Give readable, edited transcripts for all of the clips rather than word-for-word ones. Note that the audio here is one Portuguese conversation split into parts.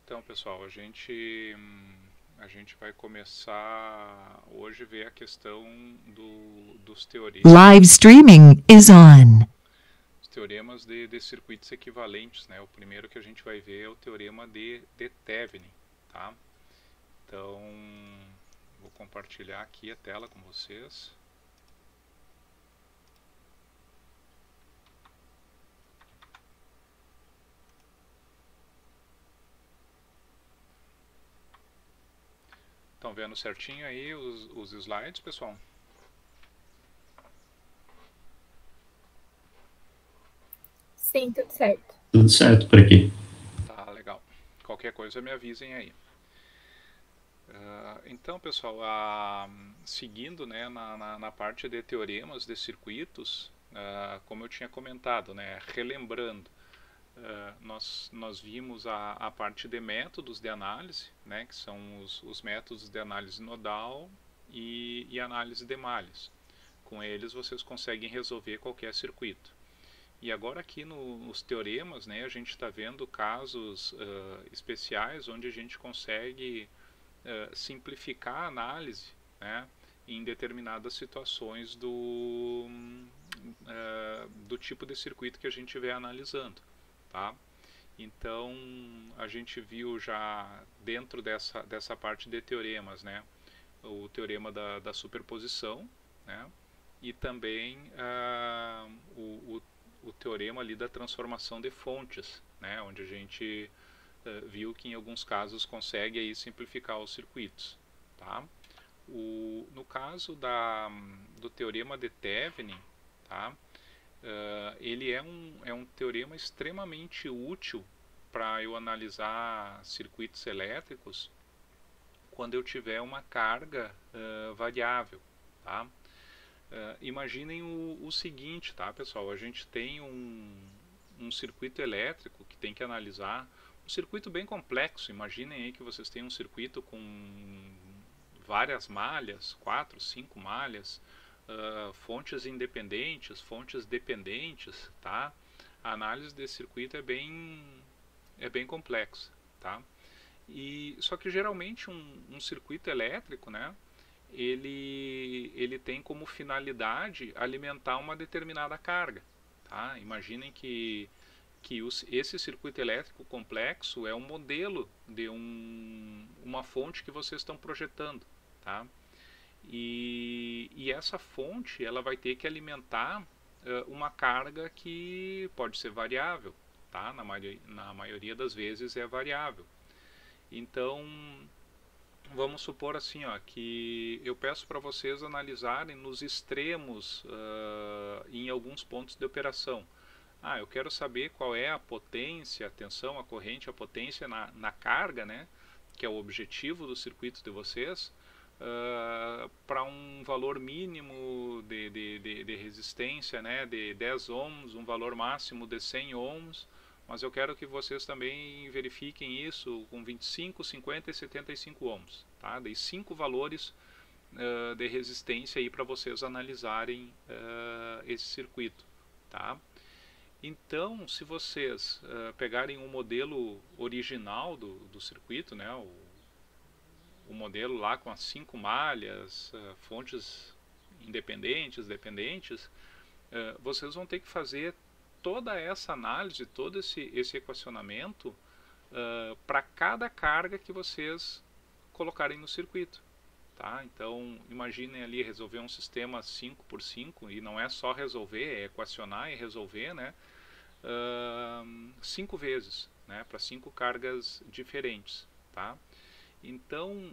Então, pessoal, a gente vai começar hoje a ver a questão dos Live teoremas, streaming is on. os teoremas de circuitos equivalentes, né? O primeiro que a gente vai ver é o teorema de Thevenin, tá? Então, vou compartilhar aqui a tela com vocês. Estão vendo certinho aí os slides, pessoal? Sim, tudo certo. Tudo certo por aqui. Tá, legal. Qualquer coisa me avisem aí. Então, pessoal, seguindo, né, na parte de teoremas de circuitos, como eu tinha comentado, né, relembrando, nós vimos a parte de métodos de análise, né, que são os métodos de análise nodal e análise de malhas. Com eles vocês conseguem resolver qualquer circuito. E agora aqui nos teoremas, né, a gente está vendo casos especiais onde a gente consegue simplificar a análise, né, em determinadas situações do tipo de circuito que a gente estiver analisando. Tá? Então, a gente viu já dentro dessa parte de teoremas, né, o teorema da superposição, né, e também o teorema ali da transformação de fontes, né, onde a gente viu que em alguns casos consegue aí simplificar os circuitos. Tá? No caso do teorema de Thevenin, tá? Ele é um teorema extremamente útil para eu analisar circuitos elétricos quando eu tiver uma carga variável. Tá? Imaginem o seguinte, tá, pessoal? A gente tem um circuito elétrico que tem que analisar, um circuito bem complexo. Imaginem aí que vocês têm um circuito com várias malhas, 4, 5 malhas, fontes independentes, fontes dependentes, tá? A análise desse circuito é bem complexa, tá? Só que geralmente um circuito elétrico, né, ele tem como finalidade alimentar uma determinada carga. Tá? Imaginem que esse circuito elétrico complexo é um modelo de uma fonte que vocês estão projetando. Tá? E essa fonte ela vai ter que alimentar uma carga que pode ser variável. Tá? Na maioria das vezes é variável. Então, vamos supor assim, ó, que eu peço para vocês analisarem nos extremos em alguns pontos de operação. Eu quero saber qual é a potência, a tensão, a corrente, a potência na carga, né, que é o objetivo do circuito de vocês, para um valor mínimo de resistência, né, de 10 ohms, um valor máximo de 100 ohms, mas eu quero que vocês também verifiquem isso com 25, 50 e 75 ohms. Tá? Dei 5 valores de resistência aí para vocês analisarem esse circuito. Tá? Então, se vocês pegarem um modelo original do circuito, né, o modelo lá com as 5 malhas, fontes independentes, dependentes, vocês vão ter que fazer toda essa análise, todo esse equacionamento para cada carga que vocês colocarem no circuito. Tá? Então, imaginem ali resolver um sistema 5 por 5 e não é só resolver, é equacionar e resolver, né, 5 vezes, né, para 5 cargas diferentes. Tá? Então,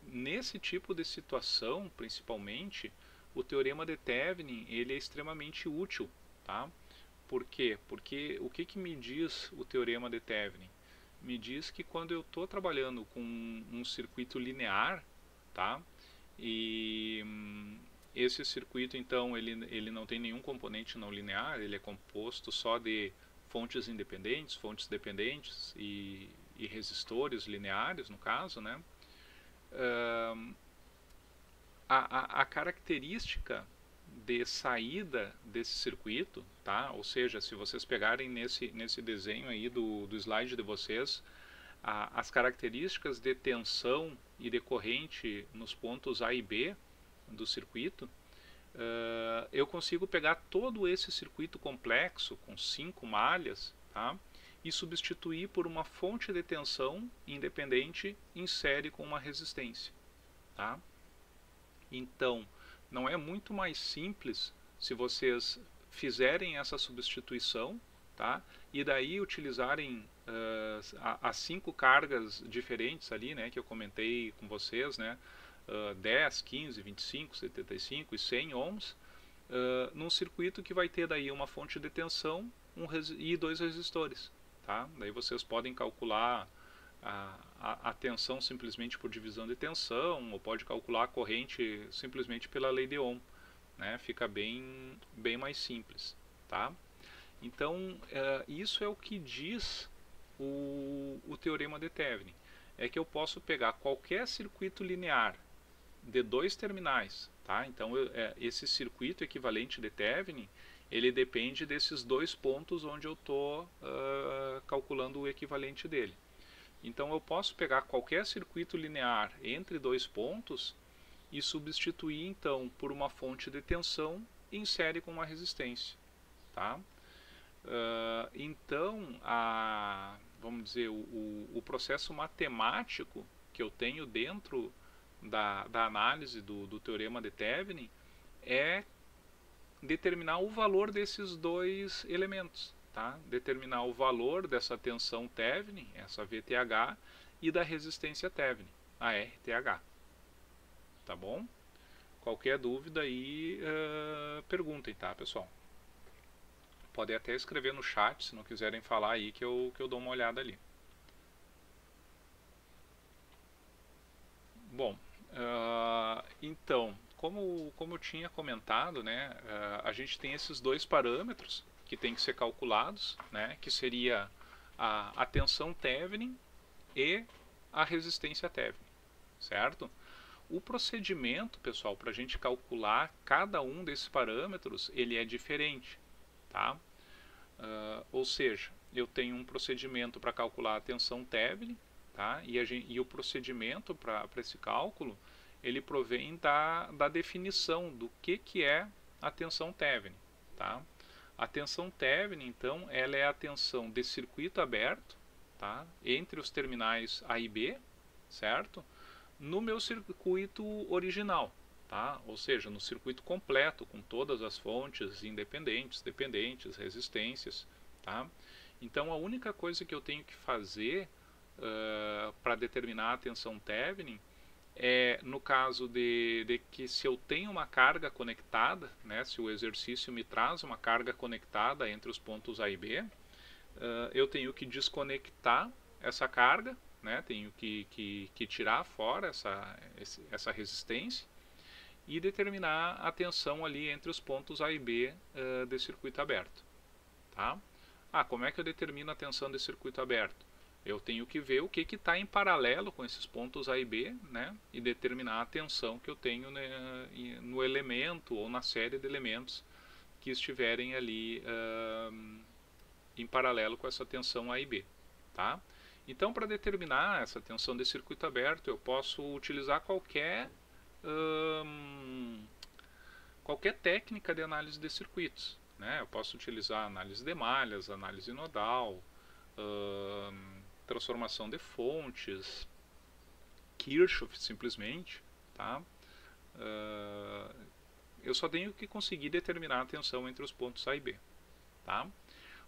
nesse tipo de situação, principalmente, o teorema de Thevenin ele é extremamente útil. Tá? Por quê? Porque o que me diz o teorema de Thevenin? Me diz que quando eu estou trabalhando com um circuito linear, tá? E esse circuito, então, ele não tem nenhum componente não linear, ele é composto só de fontes independentes, fontes dependentes e resistores lineares, no caso, né? A característica de saída desse circuito, tá? Ou seja, se vocês pegarem nesse desenho aí do slide de vocês, as características de tensão e de corrente nos pontos A e B do circuito, eu consigo pegar todo esse circuito complexo com 5 malhas, tá? E substituir por uma fonte de tensão independente em série com uma resistência, tá? Então, não é muito mais simples se vocês fizerem essa substituição, tá? E daí utilizarem as 5 cargas diferentes ali, né, que eu comentei com vocês, né? 10, 15, 25, 75 e 100 ohms, num circuito que vai ter daí uma fonte de tensão e 2 resistores. Tá? Daí vocês podem calcular a tensão simplesmente por divisão de tensão, ou pode calcular a corrente simplesmente pela lei de Ohm. Né? Fica bem mais simples. Tá? Então, isso é o que diz o teorema de Thevenin. É que eu posso pegar qualquer circuito linear de 2 terminais, tá? Então esse circuito equivalente de Thevenin, ele depende desses 2 pontos onde eu estou calculando o equivalente dele. Então eu posso pegar qualquer circuito linear entre 2 pontos e substituir então por uma fonte de tensão em série com uma resistência, tá? Então vamos dizer, o processo matemático que eu tenho dentro da análise do teorema de Thevenin é determinar o valor desses 2 elementos, tá? Determinar o valor dessa tensão Thevenin, essa VTH, e da resistência Thevenin, a RTH. Tá bom? Qualquer dúvida aí, perguntem, tá, pessoal? Podem até escrever no chat, se não quiserem falar aí, que eu dou uma olhada ali. Bom, então, como eu tinha comentado, né, a gente tem esses 2 parâmetros que tem que ser calculados, né, que seria a tensão Thevenin e a resistência Thevenin, certo? O procedimento, pessoal, para a gente calcular cada um desses parâmetros, ele é diferente, tá? Ou seja, eu tenho um procedimento para calcular a tensão Thevenin, tá? E o procedimento para esse cálculo, ele provém da definição do que é a tensão Thevenin, tá? A tensão Thevenin, então, ela é a tensão de circuito aberto, tá? Entre os terminais A e B, certo? No meu circuito original, tá? Ou seja, no circuito completo, com todas as fontes independentes, dependentes, resistências, tá? Então, a única coisa que eu tenho que fazer para determinar a tensão Thevenin no caso de que se eu tenho uma carga conectada, né, se o exercício me traz uma carga conectada entre os pontos A e B, eu tenho que desconectar essa carga, né, tenho que tirar fora essa resistência e determinar a tensão ali entre os pontos A e B de circuito aberto. Tá? Como é que eu determino a tensão de circuito aberto? Eu tenho que ver o que está em paralelo com esses pontos A e B, né, e determinar a tensão que eu tenho, né, no elemento ou na série de elementos que estiverem ali em paralelo com essa tensão A e B. Tá? Então, para determinar essa tensão de circuito aberto, eu posso utilizar qualquer técnica de análise de circuitos. Né? Eu posso utilizar análise de malhas, análise nodal, transformação de fontes, Kirchhoff simplesmente, tá? Eu só tenho que conseguir determinar a tensão entre os pontos A e B, tá?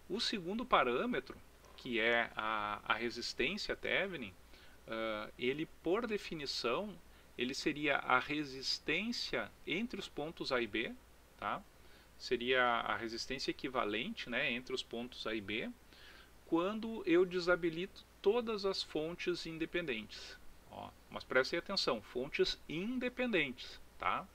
O segundo parâmetro, que é a resistência Thevenin, ele por definição, ele seria a resistência entre os pontos A e B, tá? Seria a resistência equivalente, né, entre os pontos A e B, quando eu desabilito todas as fontes independentes. Mas prestem atenção, fontes independentes, tá?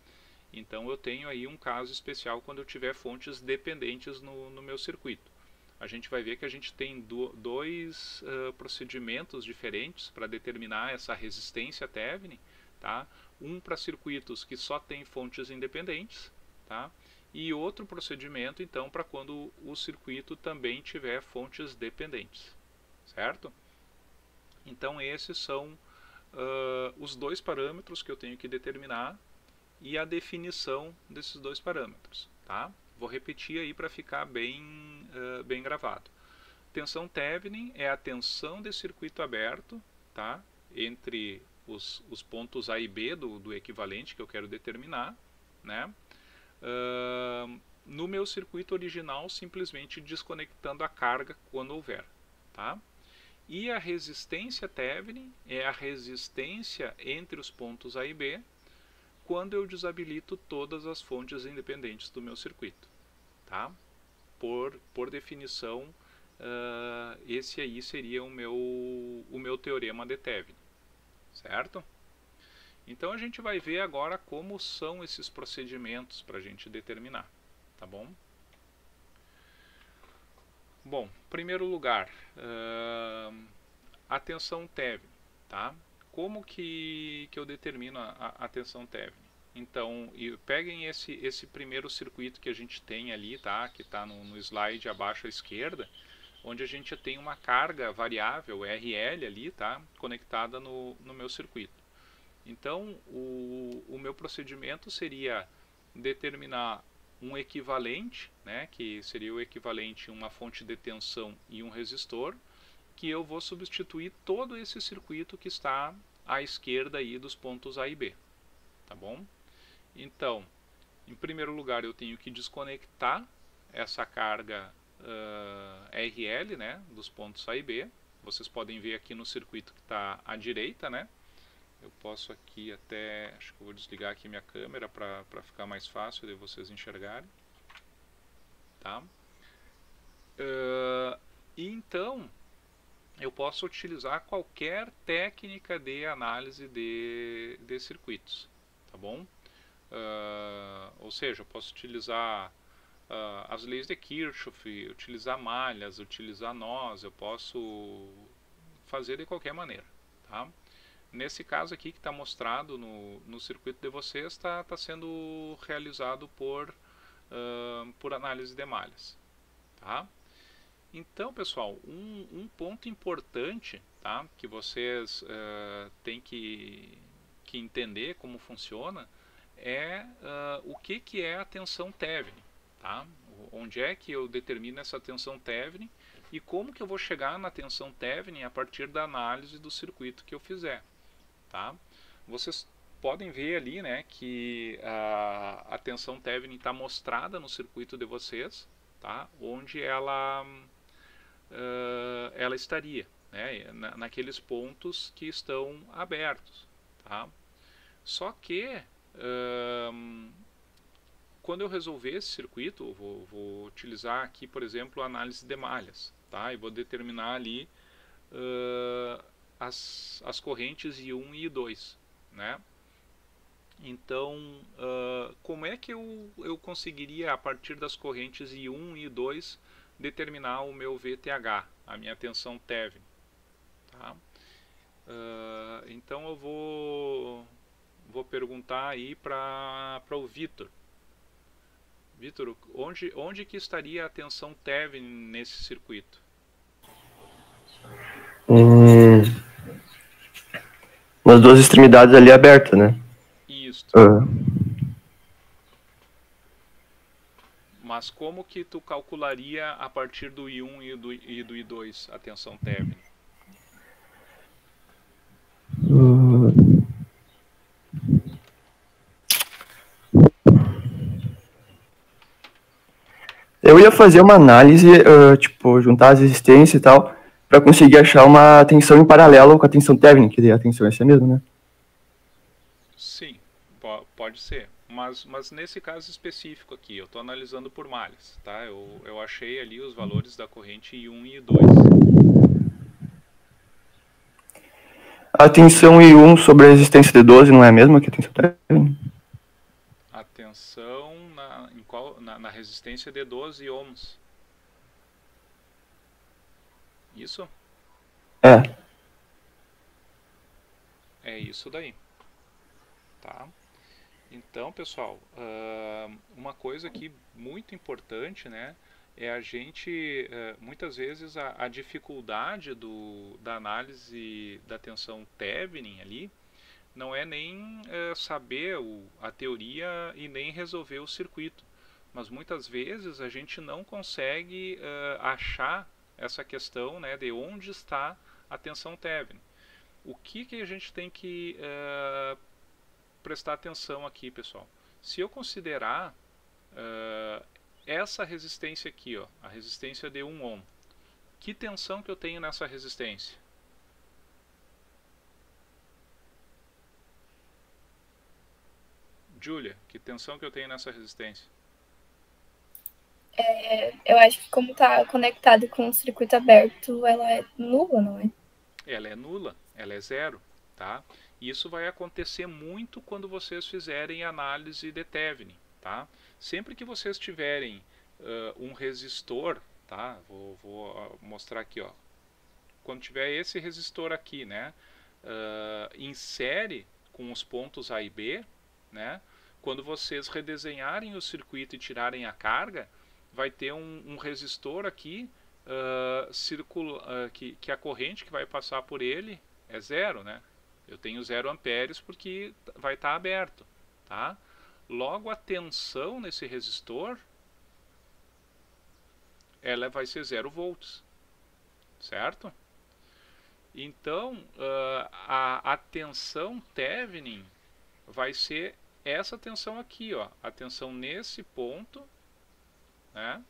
Então eu tenho aí um caso especial quando eu tiver fontes dependentes no meu circuito. A gente vai ver que a gente tem dois procedimentos diferentes para determinar essa resistência Thevenin, tá? Um para circuitos que só tem fontes independentes, tá? E outro procedimento, então, para quando o circuito também tiver fontes dependentes, certo? Então esses são os dois parâmetros que eu tenho que determinar e a definição desses dois parâmetros, tá? Vou repetir aí para ficar bem gravado. Tensão Thevenin é a tensão de circuito aberto, tá? Entre os pontos A e B do equivalente que eu quero determinar, né? No meu circuito original, simplesmente desconectando a carga quando houver, tá? E a resistência Thevenin é a resistência entre os pontos A e B quando eu desabilito todas as fontes independentes do meu circuito, tá? Por definição, esse aí seria o meu teorema de Thevenin, certo? Então a gente vai ver agora como são esses procedimentos para a gente determinar, tá bom? Bom, em primeiro lugar, a tensão Thevenin, tá? Como que eu determino a tensão Thevenin? Então, peguem esse primeiro circuito que a gente tem ali, tá? Que está no slide abaixo à esquerda, onde a gente tem uma carga variável, RL ali, tá? Conectada no meu circuito. Então, o meu procedimento seria determinar um equivalente, né, que seria o equivalente uma fonte de tensão e um resistor, que eu vou substituir todo esse circuito que está à esquerda aí dos pontos A e B, tá bom? Então, em primeiro lugar, eu tenho que desconectar essa carga RL, né, dos pontos A e B. Vocês podem ver aqui no circuito que está à direita, né? Eu posso aqui até, acho que eu vou desligar aqui minha câmera para ficar mais fácil de vocês enxergarem, tá? E então, eu posso utilizar qualquer técnica de análise de circuitos, tá bom? Ou seja, eu posso utilizar as leis de Kirchhoff, utilizar malhas, utilizar nós, eu posso fazer de qualquer maneira, tá? Nesse caso aqui que está mostrado no circuito de vocês, está sendo realizado por análise de malhas, tá? Então, pessoal, um ponto importante, tá, que vocês têm que entender como funciona é o que é a tensão Thevenin, tá? Onde é que eu determino essa tensão Thevenin e como que eu vou chegar na tensão Thevenin a partir da análise do circuito que eu fizer, tá? Vocês podem ver ali, né, que a tensão Thevenin está mostrada no circuito de vocês, tá? Onde ela estaria, né, naqueles pontos que estão abertos, tá? Só que quando eu resolver esse circuito, vou utilizar aqui, por exemplo, a análise de malhas, tá? E vou determinar ali as correntes I1 e I2, né? Então, como é que eu conseguiria, a partir das correntes I1 e I2, determinar o meu VTH, a minha tensão Thevenin, tá? Então eu vou perguntar aí para o Vitor. Vitor, onde que estaria a tensão Thevenin nesse circuito? Nas duas extremidades ali abertas, né? Isso. Mas como que tu calcularia a partir do I1 e do I2 a tensão Thevenin? Eu ia fazer uma análise, tipo, juntar as resistências e tal, para conseguir achar uma tensão em paralelo com a tensão Thevenin, que a tensão é essa mesmo, né? Sim, pode ser. Mas nesse caso específico aqui, eu estou analisando por malhas, tá? Eu achei ali os valores da corrente I1 e I2. A tensão I1 sobre a resistência de 12 não é a mesma que a tensão Thevenin? A tensão na resistência de 12 ohms. Isso? É. É isso daí. Tá? Então, pessoal, uma coisa aqui muito importante, né, é a gente, muitas vezes, a dificuldade da análise da tensão Thevenin ali não é nem saber a teoria e nem resolver o circuito, mas muitas vezes a gente não consegue achar essa questão, né, de onde está a tensão Thevenin. O que a gente tem que prestar atenção aqui, pessoal? Se eu considerar essa resistência aqui, ó, a resistência de 1 ohm, que tensão que eu tenho nessa resistência? Júlia, que tensão que eu tenho nessa resistência? Eu acho que como está conectado com o circuito aberto, ela é nula, não é? Ela é nula, ela é zero, tá? Isso vai acontecer muito quando vocês fizerem análise de Thevenin, tá? Sempre que vocês tiverem um resistor, tá? Vou mostrar aqui, ó. Quando tiver esse resistor aqui, né? Em série com os pontos A e B, né? Quando vocês redesenharem o circuito e tirarem a carga, vai ter um resistor aqui que a corrente que vai passar por ele é zero, né? Eu tenho 0 amperes porque vai estar aberto, tá? Logo, a tensão nesse resistor, ela vai ser 0 volts, certo? Então, a tensão Thevenin vai ser essa tensão aqui, ó, a tensão nesse ponto, né?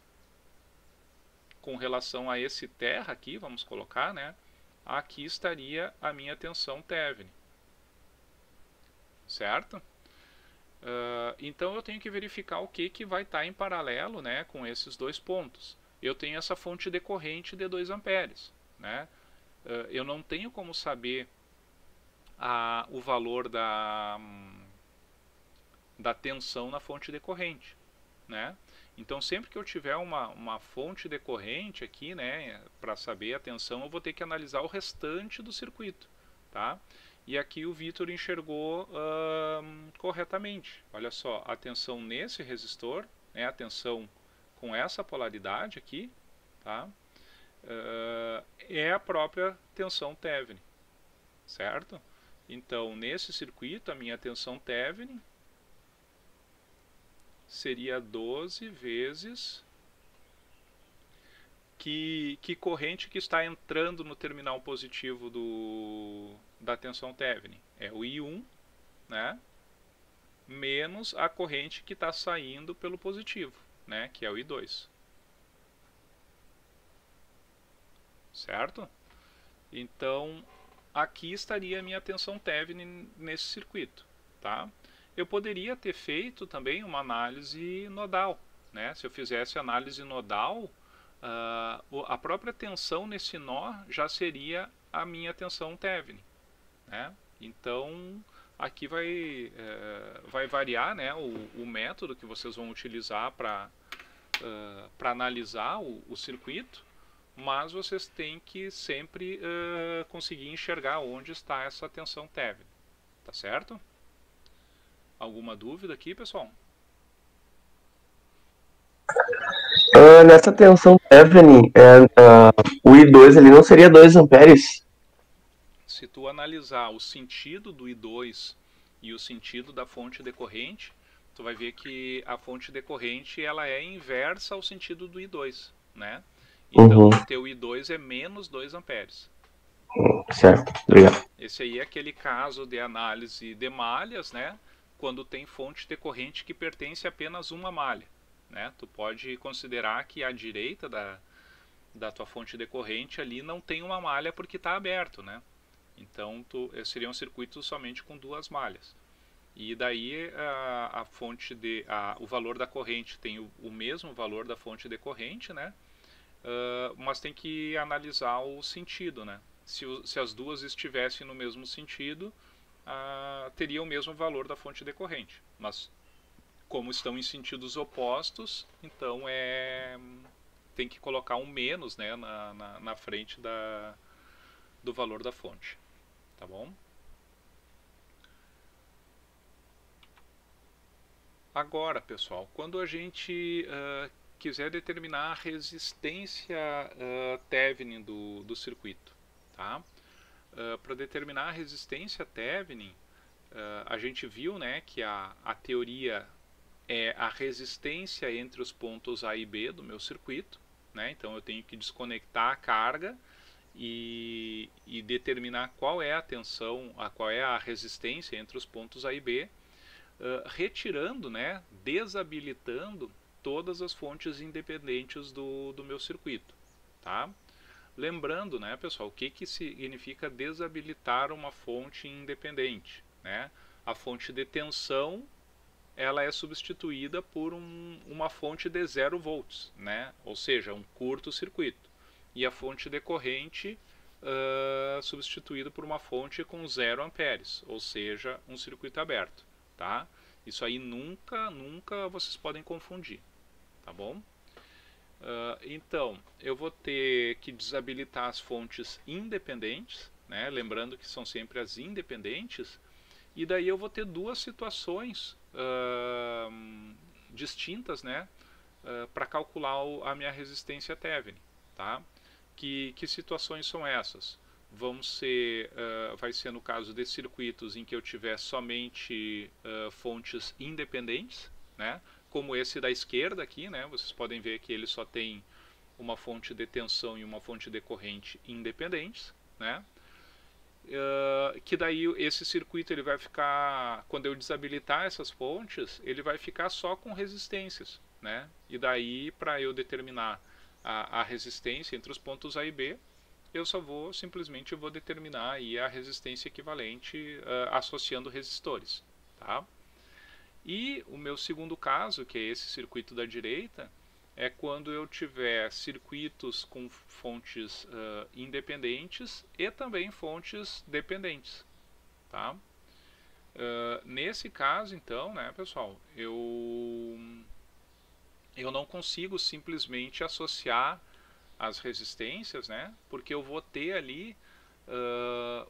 Com relação a esse terra aqui, vamos colocar, né? Aqui estaria a minha tensão Thevenin, certo? Então eu tenho que verificar o que vai estar em paralelo, né, com esses dois pontos. Eu tenho essa fonte decorrente de 2 amperes, né? Eu não tenho como saber o valor da tensão na fonte decorrente, né? Então sempre que eu tiver uma fonte decorrente aqui, né, para saber a tensão, eu vou ter que analisar o restante do circuito, tá? E aqui o Vitor enxergou corretamente. Olha só, a tensão nesse resistor, né, a tensão com essa polaridade aqui, tá? É a própria tensão Thevenin, certo? Então, nesse circuito, a minha tensão Thevenin seria 12 vezes que corrente que está entrando no terminal positivo da tensão Thevenin. É o I1, né? Menos a corrente que está saindo pelo positivo, né? Que é o I2. Certo? Então, aqui estaria a minha tensão Thevenin nesse circuito, tá? Eu poderia ter feito também uma análise nodal, né? Se eu fizesse análise nodal, a própria tensão nesse nó já seria a minha tensão Thevenin, né? Então, aqui vai variar, né, o método que vocês vão utilizar para analisar o circuito, mas vocês têm que sempre conseguir enxergar onde está essa tensão Thevenin, tá certo? Alguma dúvida aqui, pessoal? Nessa tensão Thevenin, o I2 ali não seria 2 amperes? Se tu analisar o sentido do I2 e o sentido da fonte decorrente, tu vai ver que a fonte decorrente ela é inversa ao sentido do I2, né? Então, o teu I2 é menos 2 amperes. Certo, obrigado. Esse aí é aquele caso de análise de malhas, né? Quando tem fonte decorrente que pertence a apenas uma malha, né? Tu pode considerar que à direita da tua fonte decorrente ali não tem uma malha porque está aberto, né? Então, seria um circuito somente com 2 malhas. E daí a fonte o valor da corrente tem o mesmo valor da fonte decorrente, né? Mas tem que analisar o sentido, né? Se as duas estivessem no mesmo sentido, teria o mesmo valor da fonte decorrente. Mas como estão em sentidos opostos, então tem que colocar um menos, né, na frente do valor da fonte. Tá bom? Agora, pessoal, quando a gente quiser determinar a resistência Thevenin do circuito, tá? Para determinar a resistência Thevenin, a gente viu, né, que a teoria é a resistência entre os pontos A e B do meu circuito, né? Então eu tenho que desconectar a carga e determinar qual é a tensão, qual é a resistência entre os pontos A e B, retirando, né, desabilitando todas as fontes independentes do meu circuito, tá? Lembrando, né, pessoal, o que significa desabilitar uma fonte independente, né? A fonte de tensão, ela é substituída por uma fonte de 0 volts, né? Ou seja, um curto-circuito. E a fonte de corrente substituída por uma fonte com 0 amperes, ou seja, um circuito aberto, tá? Isso aí nunca vocês podem confundir, tá bom? Então, eu vou ter que desabilitar as fontes independentes, né? Lembrando que são sempre as independentes, e daí eu vou ter duas situações distintas, né? Para calcular a minha resistência Thevenin, tá? Que situações são essas? Vai ser no caso de circuitos em que eu tiver somente fontes independentes, né? Como esse da esquerda aqui, né? Vocês podem ver que ele só tem uma fonte de tensão e uma fonte de corrente independentes, né? Que daí esse circuito ele vai ficar, quando eu desabilitar essas fontes, ele vai ficar só com resistências, né? E daí, para eu determinar a resistência entre os pontos A e B, eu só simplesmente vou determinar aí a resistência equivalente associando resistores, tá? E o meu segundo caso, que é esse circuito da direita, é quando eu tiver circuitos com fontes independentes e também fontes dependentes, tá? Nesse caso, então, né, pessoal, eu não consigo simplesmente associar as resistências, né, porque eu vou ter ali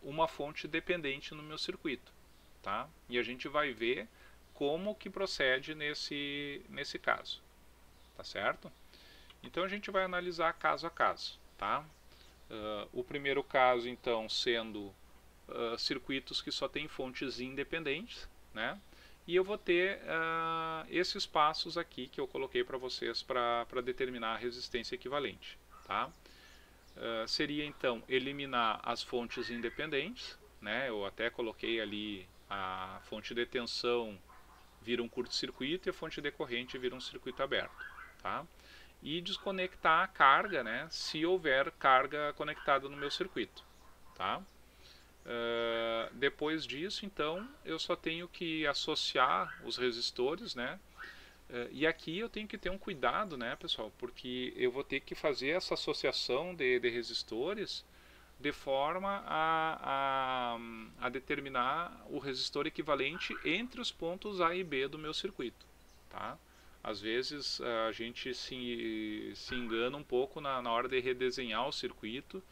uma fonte dependente no meu circuito, tá? E a gente vai ver como que procede nesse caso, tá certo? Então a gente vai analisar caso a caso, tá? O primeiro caso, então, sendo circuitos que só têm fontes independentes, né? E eu vou ter esses passos aqui que eu coloquei para vocês para determinar a resistência equivalente, tá? Seria, então, eliminar as fontes independentes, né? Eu até coloquei ali a fonte de tensão vira um curto-circuito e a fonte de corrente vira um circuito aberto, tá? E desconectar a carga, né, se houver carga conectada no meu circuito, tá? Depois disso, então, eu só tenho que associar os resistores, né? E aqui eu tenho que ter um cuidado, né, pessoal, porque eu vou ter que fazer essa associação de resistores de forma a determinar o resistor equivalente entre os pontos A e B do meu circuito, tá? Às vezes a gente se engana um pouco na hora de redesenhar o circuito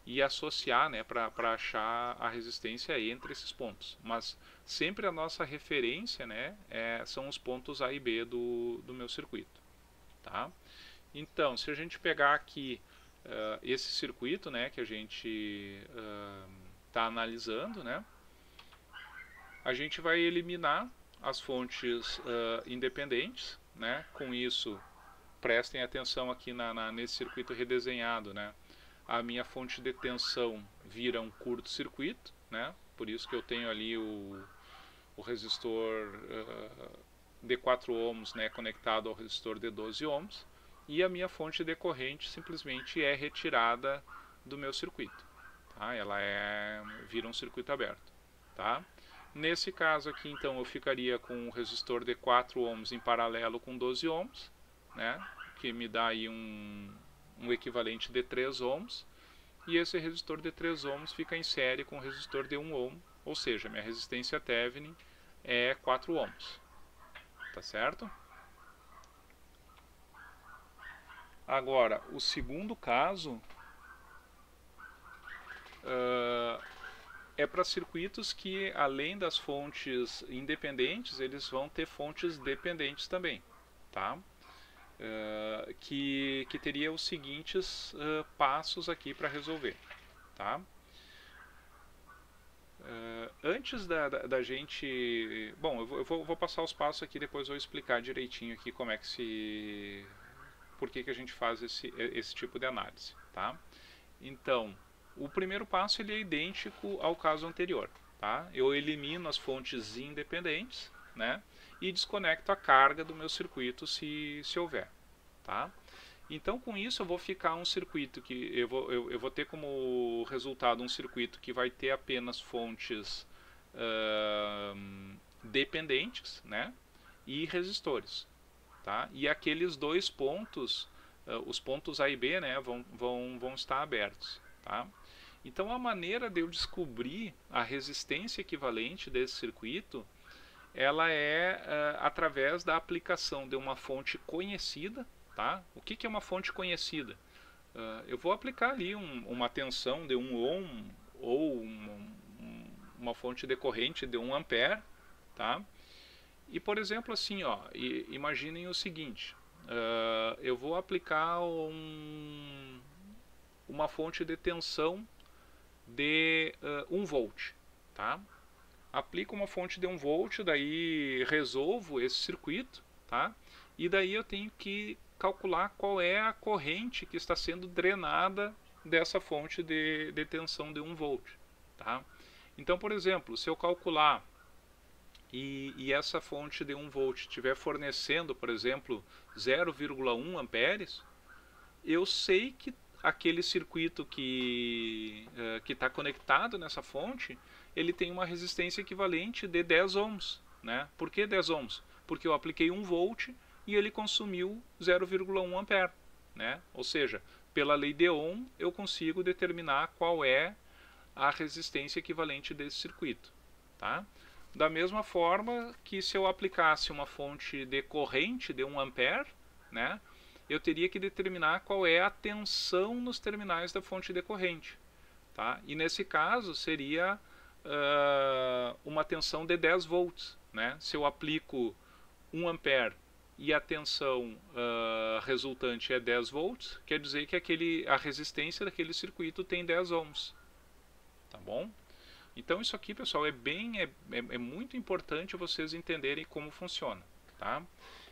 e associar, né, para achar a resistência entre esses pontos. Mas sempre a nossa referência, né, são os pontos A e B do meu circuito, tá? Então, se a gente pegar aqui esse circuito, né, que a gente está analisando, né, a gente vai eliminar as fontes independentes, né? Com isso, prestem atenção aqui nesse circuito redesenhado, né? A minha fonte de tensão vira um curto-circuito, né? Por isso que eu tenho ali o resistor de 4 ohms, né, conectado ao resistor de 12 ohms. E a minha fonte de corrente simplesmente é retirada do meu circuito, tá? Ela vira um circuito aberto, tá? Nesse caso aqui, então, eu ficaria com um resistor de 4 ohms em paralelo com 12 ohms, né? Que me dá aí um equivalente de 3 ohms. E esse resistor de 3 ohms fica em série com o resistor de 1 ohm, ou seja, minha resistência Thevenin é 4 ohms, tá certo? Agora, o segundo caso é para circuitos que, além das fontes independentes, eles vão ter fontes dependentes também, tá? que teria os seguintes passos aqui para resolver, tá? Antes da gente... Bom, eu vou passar os passos aqui, depois vou explicar direitinho aqui como é que por que a gente faz esse tipo de análise, tá? Então, o primeiro passo ele é idêntico ao caso anterior, tá? Eu elimino as fontes independentes, né? E desconecto a carga do meu circuito se houver, tá? Então, com isso, eu vou ficar um circuito que eu vou ter como resultado um circuito que vai ter apenas fontes dependentes, né? E resistores, tá? E aqueles dois pontos, os pontos A e B, né, vão estar abertos, tá? Então, a maneira de eu descobrir a resistência equivalente desse circuito, ela é através da aplicação de uma fonte conhecida, tá? O que é uma fonte conhecida? Eu vou aplicar ali uma tensão de 1 ohm ou uma fonte decorrente de 1 ampere, tá? E, por exemplo, assim, ó, imaginem o seguinte, eu vou aplicar uma fonte de tensão de 1 volt, tá? Aplico uma fonte de 1 volt, daí resolvo esse circuito, tá? E daí eu tenho que calcular qual é a corrente que está sendo drenada dessa fonte de tensão de 1 volt, tá? Então, por exemplo, se eu calcular e essa fonte de 1 volt estiver fornecendo, por exemplo, 0,1 amperes, eu sei que aquele circuito que está conectado nessa fonte, ele tem uma resistência equivalente de 10 ohms, né? Por que 10 ohms? Porque eu apliquei 1 volt e ele consumiu 0,1 ampere, né? Ou seja, pela lei de Ohm eu consigo determinar qual é a resistência equivalente desse circuito, tá? Da mesma forma que se eu aplicasse uma fonte de corrente de 1 ampere, né, eu teria que determinar qual é a tensão nos terminais da fonte de corrente, tá? E nesse caso seria uma tensão de 10 volts, né? Se eu aplico 1 ampere e a tensão resultante é 10 volts, quer dizer que a resistência daquele circuito tem 10 ohms, tá bom? Então isso aqui, pessoal, é muito importante vocês entenderem como funciona, tá?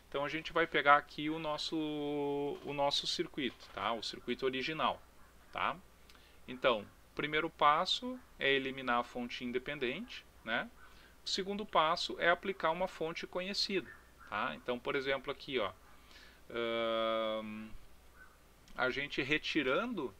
Então a gente vai pegar aqui o nosso circuito, tá? O circuito original, tá? Então, o primeiro passo é eliminar a fonte independente, né? O segundo passo é aplicar uma fonte conhecida, tá? Então, por exemplo, aqui, ó, a gente retirando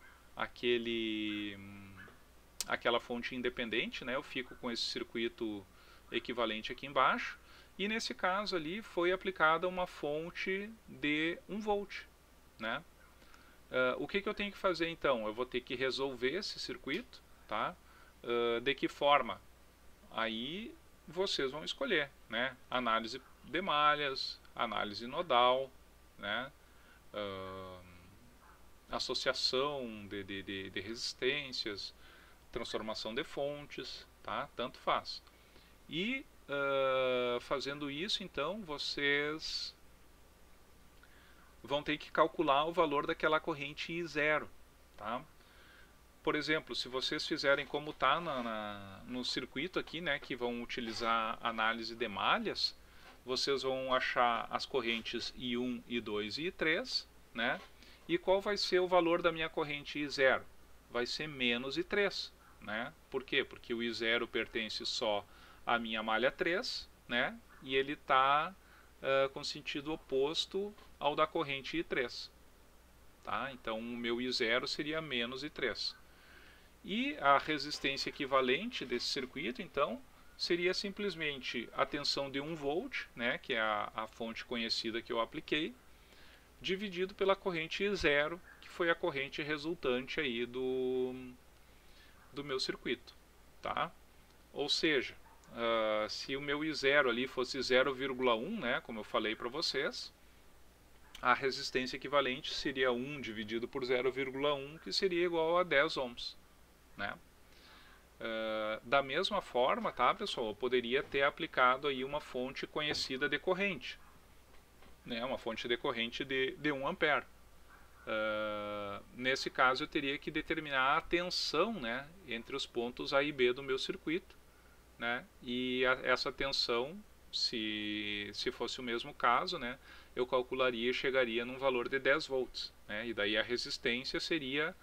aquela fonte independente, né? Eu fico com esse circuito equivalente aqui embaixo. E nesse caso ali foi aplicada uma fonte de 1 volt, né? O que eu tenho que fazer então? Eu vou ter que resolver esse circuito, tá? De que forma? Aí vocês vão escolher, né? Análise de malhas, análise nodal, né? Associação de resistências, transformação de fontes, tá? Tanto faz. E fazendo isso, então, vocês vão ter que calcular o valor daquela corrente I0, tá? Por exemplo, se vocês fizerem como está no circuito aqui, né, que vão utilizar análise de malhas, vocês vão achar as correntes I1, I2 e I3, né? E qual vai ser o valor da minha corrente I0? Vai ser menos I3, né? Por quê? Porque o I0 pertence só à minha malha 3, né? E ele está com sentido oposto ao da corrente I3, tá? Então o meu I0 seria menos I3. E a resistência equivalente desse circuito, então, seria simplesmente a tensão de 1 volt, né, que é a fonte conhecida que eu apliquei, dividido pela corrente I0, que foi a corrente resultante aí do meu circuito, tá? Ou seja, se o meu I0 ali fosse 0,1, né, como eu falei para vocês, a resistência equivalente seria 1 dividido por 0,1, que seria igual a 10 ohms, né? Da mesma forma, tá, pessoal, eu poderia ter aplicado aí uma fonte conhecida de corrente, né, uma fonte decorrente de 1 ampere. Nesse caso eu teria que determinar a tensão, né, entre os pontos A e B do meu circuito, né, e essa tensão, se fosse o mesmo caso, né, eu calcularia e chegaria num valor de 10 volts, né, e daí a resistência seria,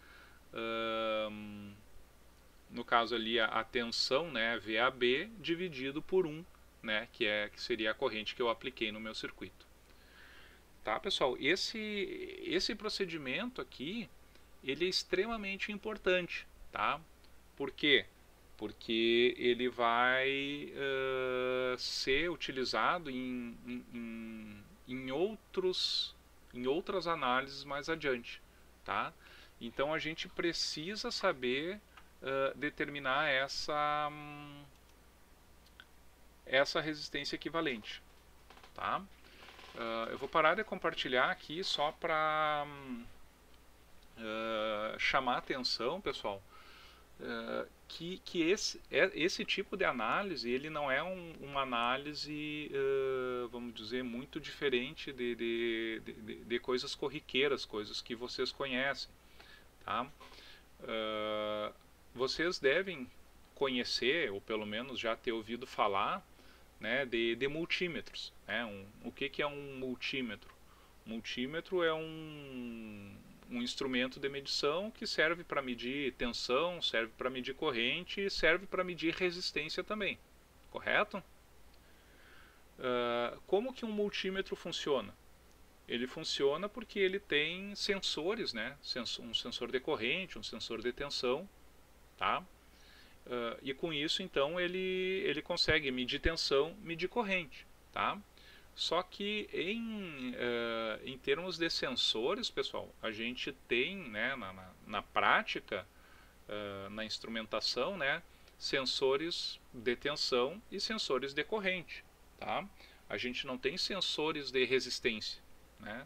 no caso ali a tensão, né, VAB dividido por 1, né, que seria a corrente que eu apliquei no meu circuito. Tá, pessoal? Esse procedimento aqui, ele é extremamente importante, tá? Por quê? Porque ele vai ser utilizado em outras análises mais adiante, tá? Então a gente precisa saber determinar essa resistência equivalente, tá? Eu vou parar de compartilhar aqui só para chamar a atenção, pessoal, que esse tipo de análise, ele não é uma análise, vamos dizer, muito diferente de coisas corriqueiras, coisas que vocês conhecem, tá? Vocês devem conhecer, ou pelo menos já ter ouvido falar, né, de multímetros, né? O que é um multímetro? Multímetro é um instrumento de medição que serve para medir tensão, serve para medir corrente e serve para medir resistência também, correto? Como que um multímetro funciona? Ele funciona porque ele tem sensores, né? Um sensor de corrente, um sensor de tensão, tá? E com isso, então, ele consegue medir tensão, medir corrente, tá? Só que em termos de sensores, pessoal, a gente tem, né, na prática, na instrumentação, né, sensores de tensão e sensores de corrente, tá? A gente não tem sensores de resistência, né?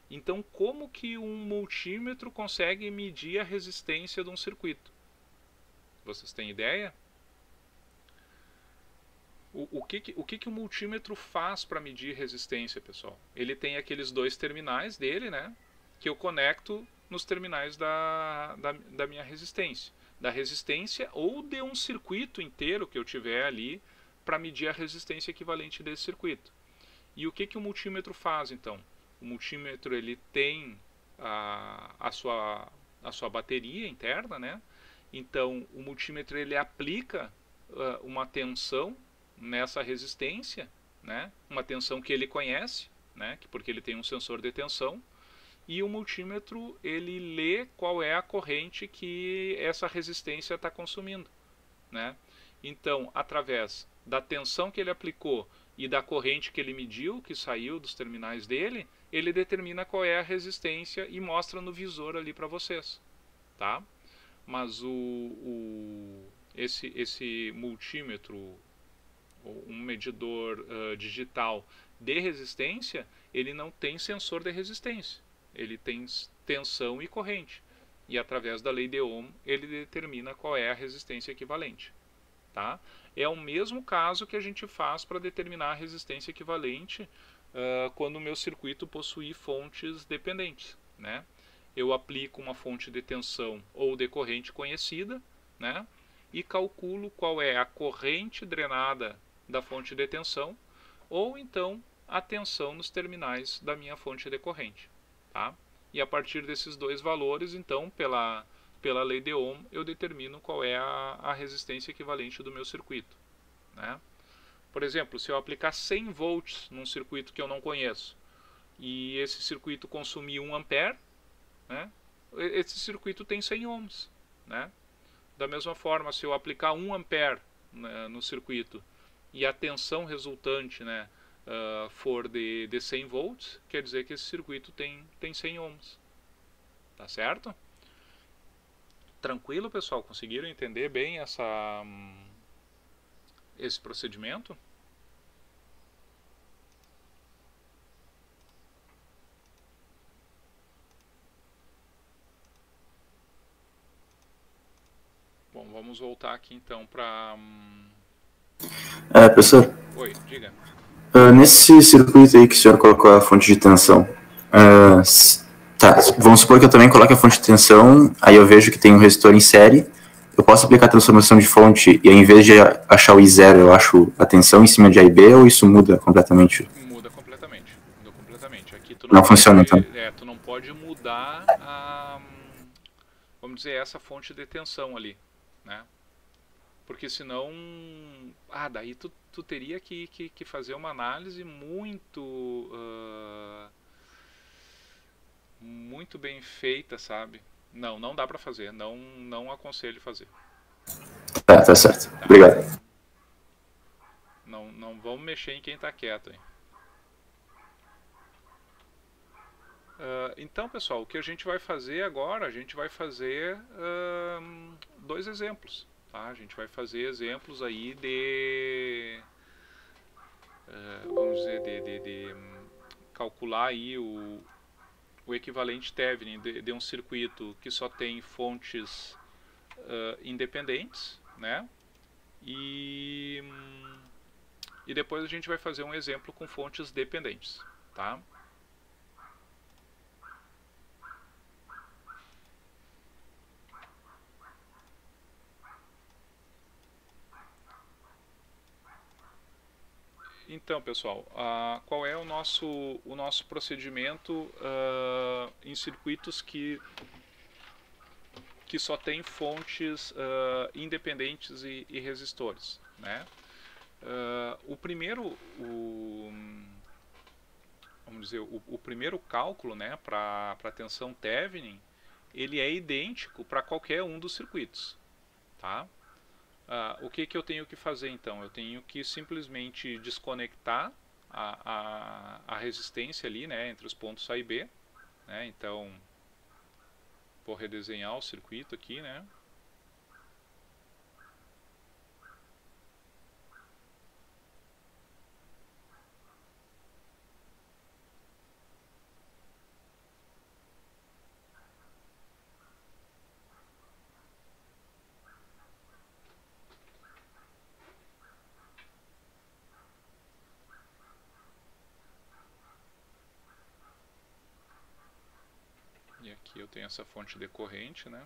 Então, como que um multímetro consegue medir a resistência de um circuito? Vocês têm ideia? O que o multímetro faz para medir resistência, pessoal? Ele tem aqueles dois terminais dele, né? Que eu conecto nos terminais da minha resistência. Da resistência ou de um circuito inteiro que eu tiver ali para medir a resistência equivalente desse circuito. E o que o multímetro faz, então? O multímetro, ele tem a sua bateria interna, né? Então, o multímetro, ele aplica uma tensão nessa resistência, né? Uma tensão que ele conhece, né? Porque ele tem um sensor de tensão. E o multímetro, ele lê qual é a corrente que essa resistência está consumindo, né? Então, através da tensão que ele aplicou e da corrente que ele mediu, que saiu dos terminais dele, ele determina qual é a resistência e mostra no visor ali para vocês, tá? Mas esse multímetro, um medidor digital de resistência, ele não tem sensor de resistência. Ele tem tensão e corrente. E através da lei de Ohm, ele determina qual é a resistência equivalente. Tá? É o mesmo caso que a gente faz para determinar a resistência equivalente quando o meu circuito possui fontes dependentes, né? Eu aplico uma fonte de tensão ou de corrente conhecida, né? E calculo qual é a corrente drenada da fonte de tensão ou então a tensão nos terminais da minha fonte de corrente, tá? E a partir desses dois valores, então, pela lei de Ohm, eu determino qual é a resistência equivalente do meu circuito, né? Por exemplo, se eu aplicar 100 volts num circuito que eu não conheço e esse circuito consumir 1 ampere, né, esse circuito tem 100 ohms, né? Da mesma forma, se eu aplicar 1 ampere, né, no circuito e a tensão resultante, né, for de 100 volts, quer dizer que esse circuito tem 100 ohms. Tá certo? Tranquilo, pessoal? Conseguiram entender bem esse procedimento? Bom, vamos voltar aqui então para... Professor, Oi, diga. Nesse circuito aí que o senhor colocou a fonte de tensão, tá, vamos supor que eu também coloque a fonte de tensão, aí eu vejo que tem um resistor em série, eu posso aplicar a transformação de fonte e ao invés de achar o I0, eu acho a tensão em cima de A e B, ou isso muda completamente? Muda completamente. Muda completamente. Aqui tu Não funciona, pode, então. tu não pode mudar vamos dizer, essa fonte de tensão ali, né? Porque senão, daí tu teria que fazer uma análise muito bem feita, sabe? Não dá pra fazer, não aconselho fazer. Tá certo. Tá. Obrigado. Não vamos mexer em quem tá quieto, hein? Então, pessoal, o que a gente vai fazer agora, a gente vai fazer 2 exemplos. Tá? A gente vai fazer exemplos aí vamos dizer, de calcular aí o equivalente Thevenin de um circuito que só tem fontes independentes, né? E depois a gente vai fazer um exemplo com fontes dependentes, tá? Então, pessoal, qual é o nosso procedimento em circuitos que só tem fontes independentes e resistores, né? O primeiro, vamos dizer, o primeiro cálculo, né, para a tensão Thevenin, ele é idêntico para qualquer um dos circuitos, tá? O que eu tenho que fazer então? Eu tenho que simplesmente desconectar a resistência ali, né, entre os pontos A e B, né? Então vou redesenhar o circuito aqui, né? E aqui eu tenho essa fonte decorrente, né?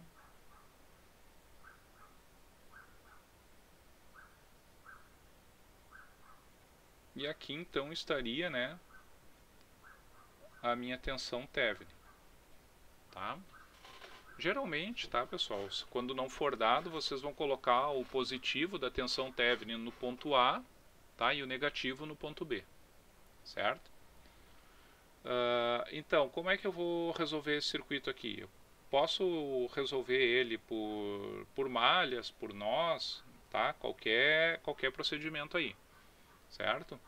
E aqui então estaria, né, a minha tensão Thevenin, tá? Geralmente, tá, pessoal, quando não for dado, vocês vão colocar o positivo da tensão Thevenin no ponto A, tá, e o negativo no ponto B, certo? Então, como é que eu vou resolver esse circuito aqui? Eu posso resolver ele por malhas, por nós, tá? Qualquer procedimento aí, certo?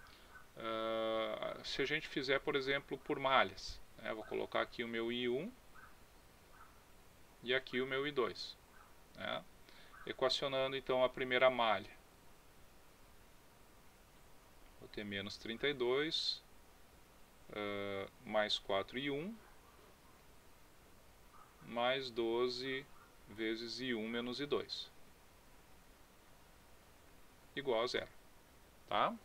Se a gente fizer, por exemplo, por malhas, né? Vou colocar aqui o meu I1 e aqui o meu I2, né? Equacionando então a primeira malha, vou ter menos 32 mais 4I1 mais 12 vezes I1 menos I2 igual a zero, tá?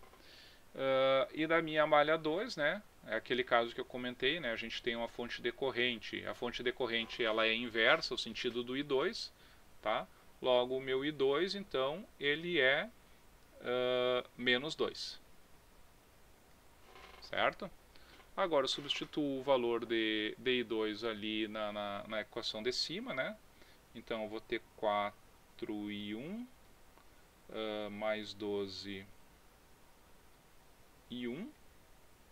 E da minha malha 2, né, é aquele caso que eu comentei, né, a gente tem uma fonte decorrente, a fonte decorrente ela é inversa ao sentido do I2, tá? Logo o meu I2, então, ele é menos 2, certo? Agora eu substituo o valor de I2 ali na equação de cima, né? Então eu vou ter 4I1 mais 12I1,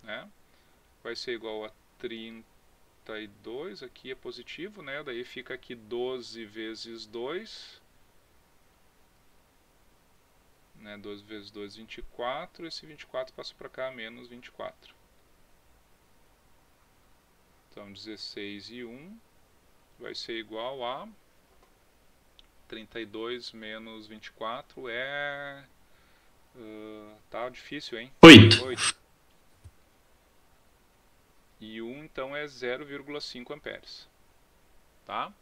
né? Vai ser igual a 32, aqui é positivo, né? Daí fica aqui 12 vezes 2, né? 12 vezes 2, 24, esse 24 passa para cá, menos 24. Então 16 e 1 vai ser igual a 32 menos 24 é... tá difícil, hein? 8. E 1 então é 0,5 amperes. Tá?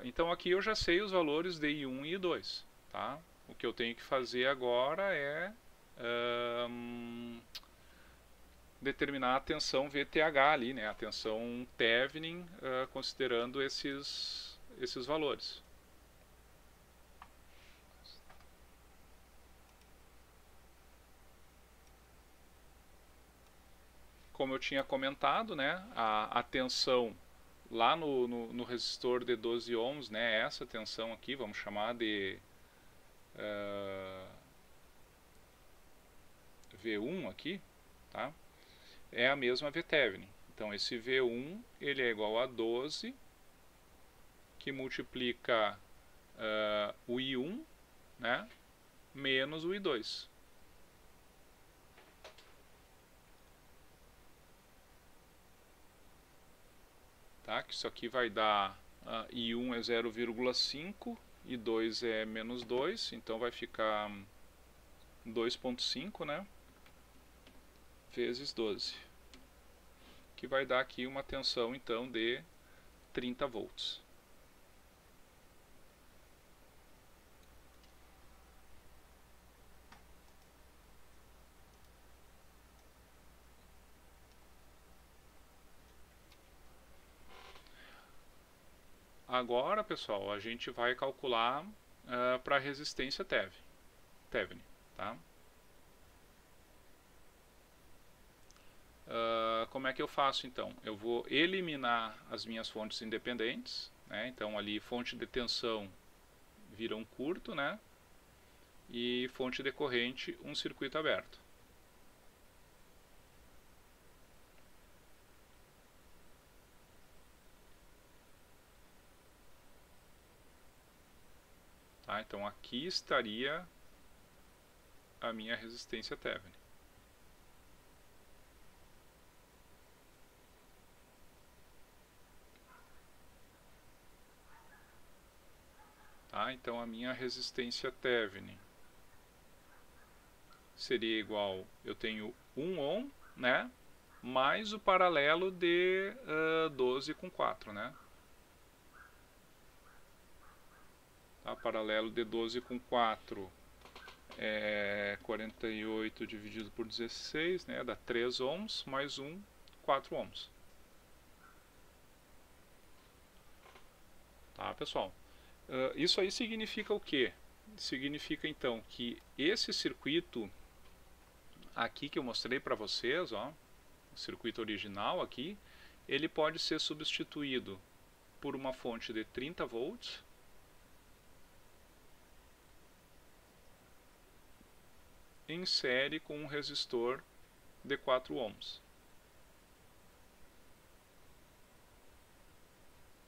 Então aqui eu já sei os valores de I1 e I2. Tá? O que eu tenho que fazer agora é determinar a tensão VTH ali, né? A tensão Thevenin, considerando esses valores. Como eu tinha comentado, né, a tensão lá no resistor de 12 ohms, né, essa tensão aqui, vamos chamar de V1 aqui, tá? É a mesma VThevenin. Então esse V1 ele é igual a 12, que multiplica o I1, né, menos o I2. Tá? Que isso aqui vai dar I1 é 0,5, I2 é menos 2, então vai ficar 2,5, né? Vezes 12. Que vai dar aqui uma tensão então de 30 volts. Agora, pessoal, a gente vai calcular para a resistência Thevenin, tá? Como é que eu faço então? Eu vou eliminar as minhas fontes independentes, né? Então ali fonte de tensão vira um curto, né? E fonte de corrente um circuito aberto. Tá? Então aqui estaria a minha resistência Thevenin. Tá? Então a minha resistência Thevenin seria igual, eu tenho 1 ohm, né, mais o paralelo de 12 com 4, né? Tá? Paralelo de 12 com 4 é 48 dividido por 16, né, dá 3 ohms, mais 1, 4 ohms. Tá, pessoal? Isso aí significa o quê? Significa então que esse circuito aqui que eu mostrei para vocês, ó, o circuito original aqui, ele pode ser substituído por uma fonte de 30 volts em série com um resistor de 4 ohms.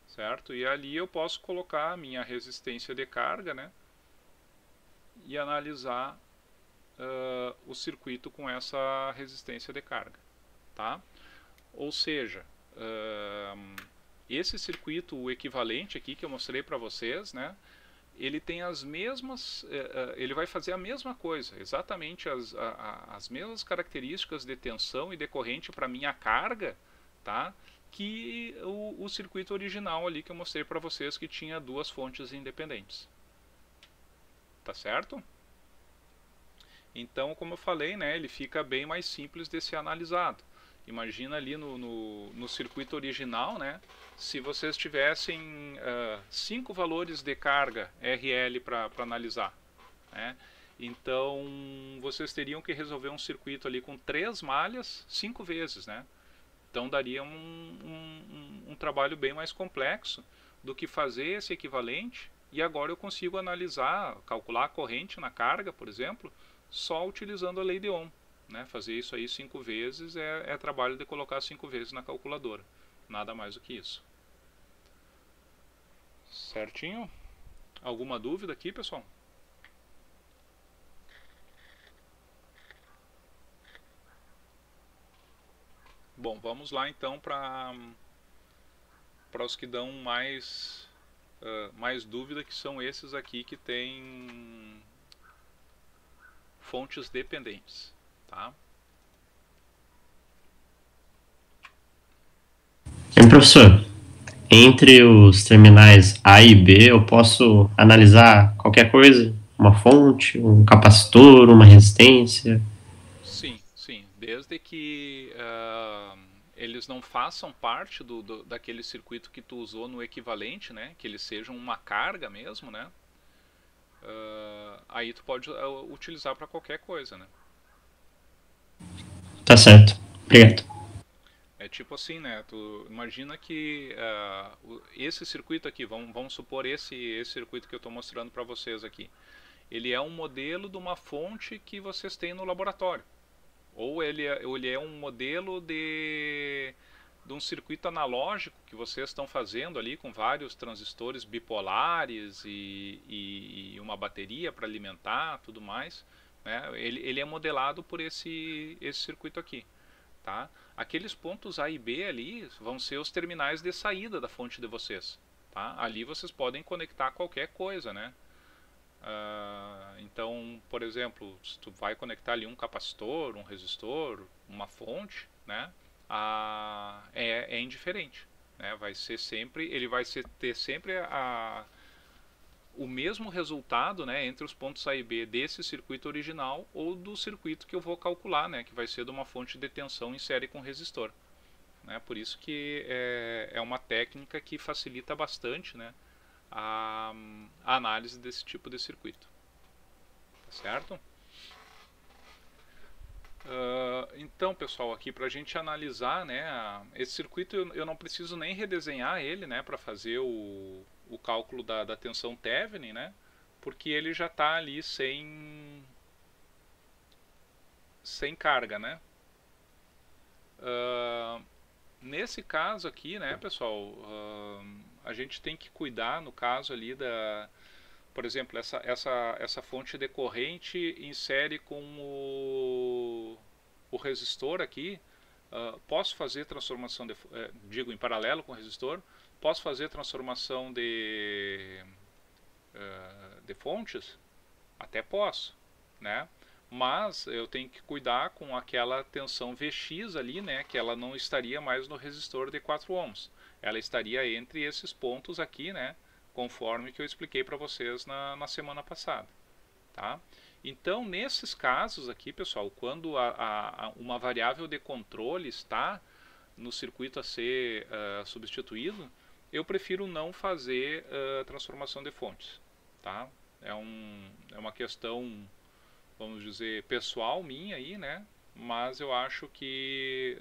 Certo? E ali eu posso colocar a minha resistência de carga, né? E analisar o circuito com essa resistência de carga. Tá? Ou seja, esse circuito, o equivalente aqui que eu mostrei para vocês, né? Ele tem as mesmas, ele vai fazer a mesma coisa, exatamente as mesmas características de tensão e de corrente para minha carga, tá? Que o circuito original ali que eu mostrei para vocês, que tinha duas fontes independentes. Tá certo? Então, como eu falei, né, ele fica bem mais simples de ser analisado. Imagina ali no circuito original, né, se vocês tivessem 5 valores de carga RL para analisar, né, então vocês teriam que resolver um circuito ali com 3 malhas 5 vezes, né? Então daria um trabalho bem mais complexo do que fazer esse equivalente, e agora eu consigo analisar, calcular a corrente na carga, por exemplo, só utilizando a lei de Ohm. Né? Fazer isso aí 5 vezes é trabalho de colocar 5 vezes na calculadora. Nada mais do que isso. Certinho? Alguma dúvida aqui, pessoal? Bom, vamos lá então para os que dão mais dúvida, que são esses aqui que tem fontes dependentes, tá? Professor, entre os terminais A e B eu posso analisar qualquer coisa? uma fonte, um capacitor, uma resistência? Sim, sim. Desde que eles não façam parte daquele circuito que tu usou no equivalente, né? Que eles sejam uma carga mesmo, né? Aí tu pode utilizar para qualquer coisa, né? Tá certo. Obrigado. É tipo assim, né? Tu imagina que esse circuito aqui, vamos supor esse circuito que eu estou mostrando para vocês aqui, ele é um modelo de uma fonte que vocês têm no laboratório. Ou ele é um modelo de um circuito analógico que vocês estão fazendo ali com vários transistores bipolares e uma bateria para alimentar, tudo mais, né? Ele é modelado por esse circuito aqui, tá? Aqueles pontos A e B ali vão ser os terminais de saída da fonte de vocês, tá? Ali vocês podem conectar qualquer coisa, né? Então, por exemplo, se tu vai conectar ali um capacitor, um resistor, uma fonte, né? É indiferente, né? Vai ser sempre, ele vai ter sempre o mesmo resultado, né, entre os pontos A e B desse circuito original ou do circuito que eu vou calcular, né, que vai ser de uma fonte de tensão em série com resistor, né? Por isso que é uma técnica que facilita bastante, né, a análise desse tipo de circuito, tá certo? Então, pessoal, aqui para a gente analisar, né, esse circuito eu não preciso nem redesenhar ele, né, para fazer o cálculo da tensão Thevenin, né, porque ele já está ali sem carga, né. Nesse caso aqui, né, pessoal, a gente tem que cuidar no caso ali por exemplo, essa fonte de corrente em série com o resistor aqui. Posso fazer transformação digo, em paralelo com o resistor, posso fazer transformação de fontes? Até posso, né? Mas eu tenho que cuidar com aquela tensão Vx ali, né? Que ela não estaria mais no resistor de 4 ohms. Ela estaria entre esses pontos aqui, né? Conforme que eu expliquei para vocês na semana passada, tá? Então, nesses casos aqui, pessoal, quando uma variável de controle está no circuito a ser substituído, eu prefiro não fazer transformação de fontes, tá? É uma questão, vamos dizer, pessoal minha aí, né? Mas eu acho que,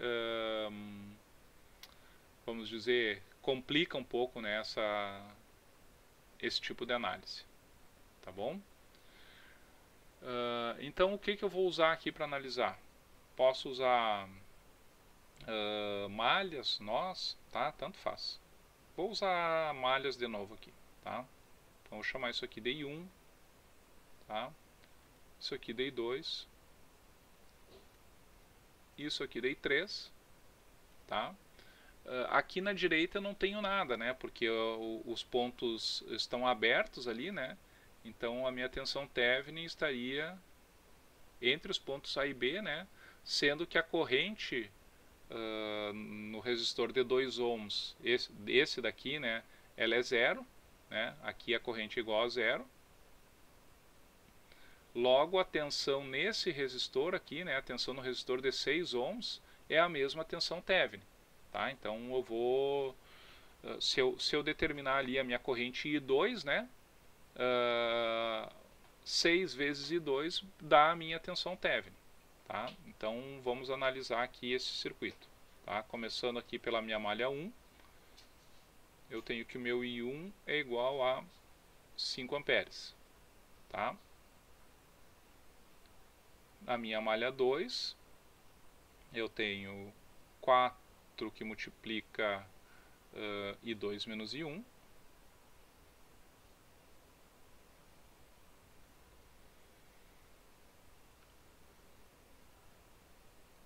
vamos dizer, complica um pouco, né, esse tipo de análise, tá bom? Então, o que eu vou usar aqui para analisar? Posso usar malhas, nós, tá? Tanto faz. Vou usar malhas de novo aqui, tá? Então, vou chamar isso aqui de I1, tá? Isso aqui de I2, isso aqui de I3, tá? Aqui na direita eu não tenho nada, né? Porque os pontos estão abertos ali, né? Então a minha tensão Thevenin estaria entre os pontos A e B, né? Sendo que a corrente no resistor de 2 ohms, esse daqui, né? Ela é zero, né? Aqui a corrente é igual a zero. Logo a tensão nesse resistor aqui, né? A tensão no resistor de 6 ohms é a mesma tensão Thevenin. Tá? Então eu vou, se eu determinar ali a minha corrente I2, né, 6 vezes I2 dá a minha tensão Thevenin. Tá? Então vamos analisar aqui esse circuito. Tá? Começando aqui pela minha malha 1, eu tenho que o meu I1 é igual a 5 amperes. Tá? Na minha malha 2, eu tenho 4 que multiplica I2 menos I1,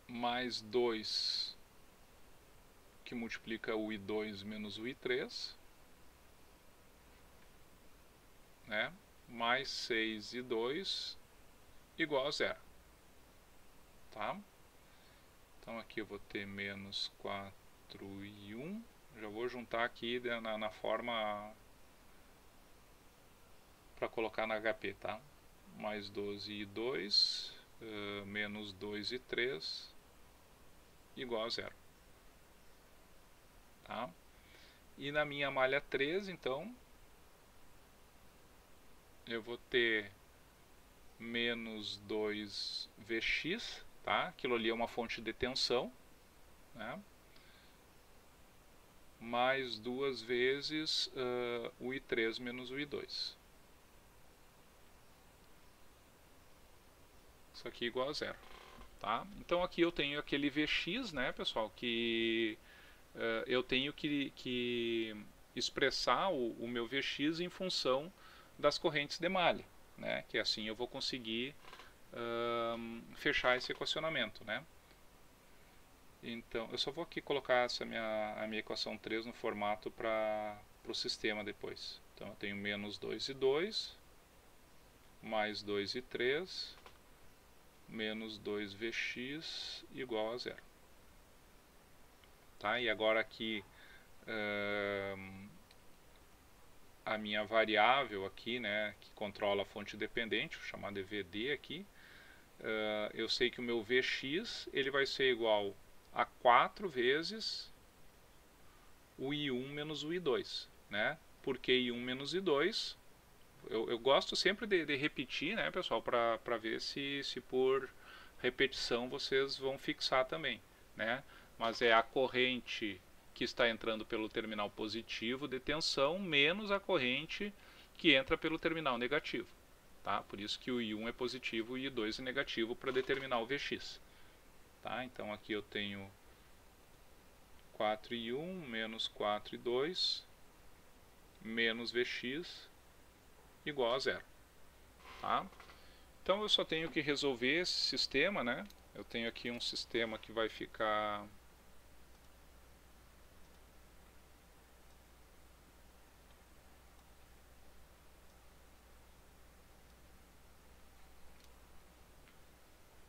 mais 2 que multiplica o I2 menos o I3, né? Mais 6 I2 igual a zero. Tá? Então aqui eu vou ter menos 4 e 1. Já vou juntar aqui na forma para colocar na HP, tá? mais 12 e 2, menos 2 e 3, igual a zero. Tá? E na minha malha 3, então, eu vou ter menos 2Vx, tá? Aquilo ali é uma fonte de tensão, né? Mais duas vezes o I3 menos o I2. Isso aqui é igual a zero. Tá? Então aqui eu tenho aquele Vx, né, pessoal, que eu tenho que expressar o meu Vx em função das correntes de malha, né, que assim eu vou conseguir fechar esse equacionamento, né. Então, eu só vou aqui colocar a minha equação 3 no formato para o sistema depois. Então, eu tenho menos 2 e 2, mais 2 e 3, menos 2Vx igual a zero. Tá? E agora aqui, a minha variável aqui, né, que controla a fonte dependente, vou chamar de VD aqui, eu sei que o meu Vx ele vai ser igual a 4 vezes o I1 menos o I2, né? Por que I1 menos I2? Eu gosto sempre de repetir, né, pessoal, para ver se por repetição vocês vão fixar também, né? Mas é a corrente que está entrando pelo terminal positivo de tensão menos a corrente que entra pelo terminal negativo, tá? Por isso que o I1 é positivo e o I2 é negativo para determinar o Vx. Tá? Então aqui eu tenho 4 e 1 menos 4 e 2 menos Vx igual a zero. Tá? Então eu só tenho que resolver esse sistema, né? Eu tenho aqui um sistema que vai ficar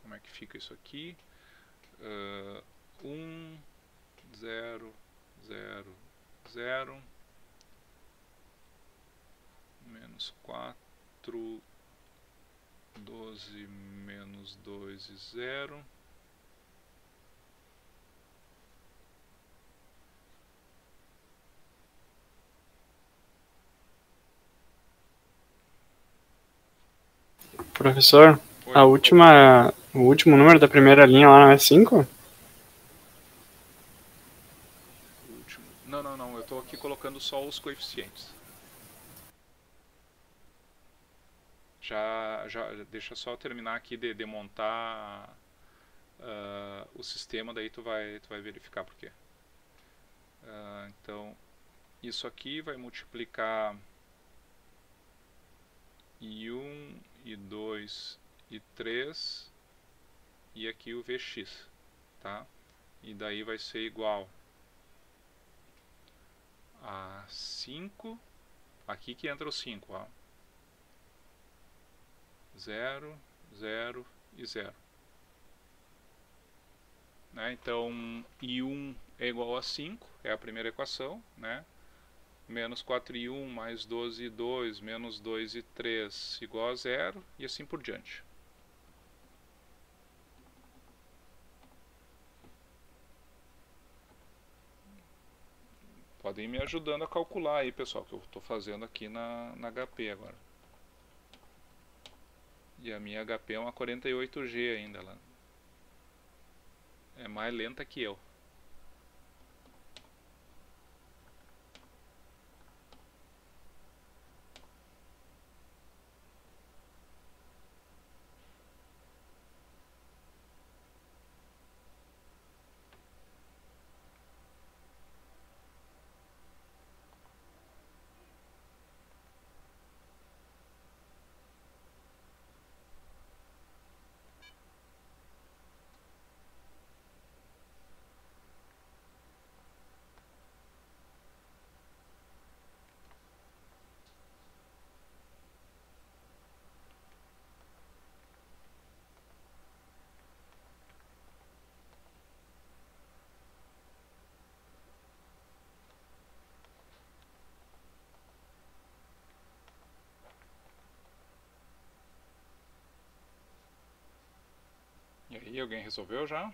como é que fica isso aqui? 1, 0, 0, 0, menos 4, 12, menos 2 e 0. Professor, Oi. o último número da primeira linha lá não é 5? Não, eu estou aqui colocando só os coeficientes. Já deixa só terminar aqui de montar o sistema, daí tu vai verificar por quê. Então, isso aqui vai multiplicar I1, I2, I3 e aqui o Vx, tá? E daí vai ser igual a 5, aqui que entra o 5, ó. 0, 0 e 0. Né? Então, I1 é igual a 5, é a primeira equação, né? Menos 4 e 1 mais 12 e 2, menos 2 e 3 igual a 0, e assim por diante. Podem ir me ajudando a calcular aí, pessoal, que eu estou fazendo aqui na HP agora. E a minha HP é uma 48G ainda. Ela é mais lenta que eu. aí, alguém resolveu já?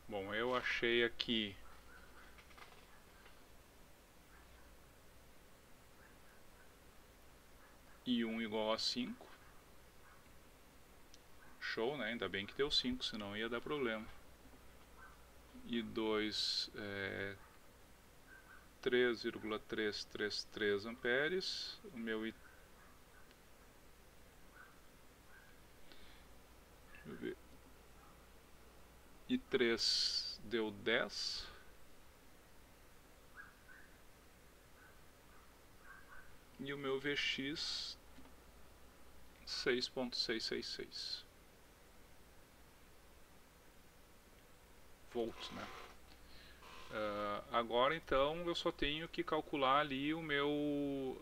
Bom, eu achei aqui I1 igual a 5. Show, né? Ainda bem que deu 5, senão ia dar problema. I2 é 3,333 amperes. O meu I... Deixa eu ver. I3 deu 10. E o meu VX 6.666 volts, né? Agora então eu só tenho que calcular ali o meu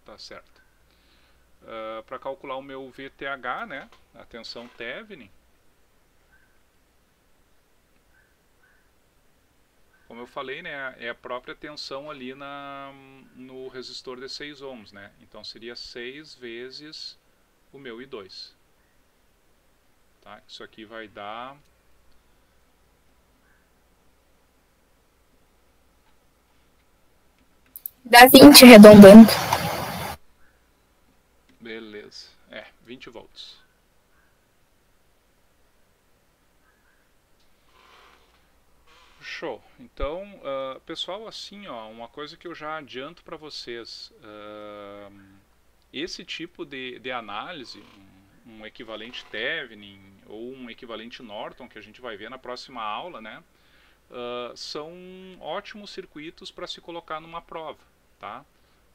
tá certo. Para calcular o meu VTH, né, a tensão Thevenin, como eu falei, né, é a própria tensão ali no resistor de 6 ohms, né? Então seria 6 vezes o meu I2. Tá? Isso aqui vai dar... Dá 20 arredondando. Beleza. 20 volts. Show. Então, pessoal, assim, ó, uma coisa que eu já adianto para vocês, esse tipo de análise, um equivalente Thevenin ou um equivalente Norton, que a gente vai ver na próxima aula, né, são ótimos circuitos para se colocar numa prova, tá?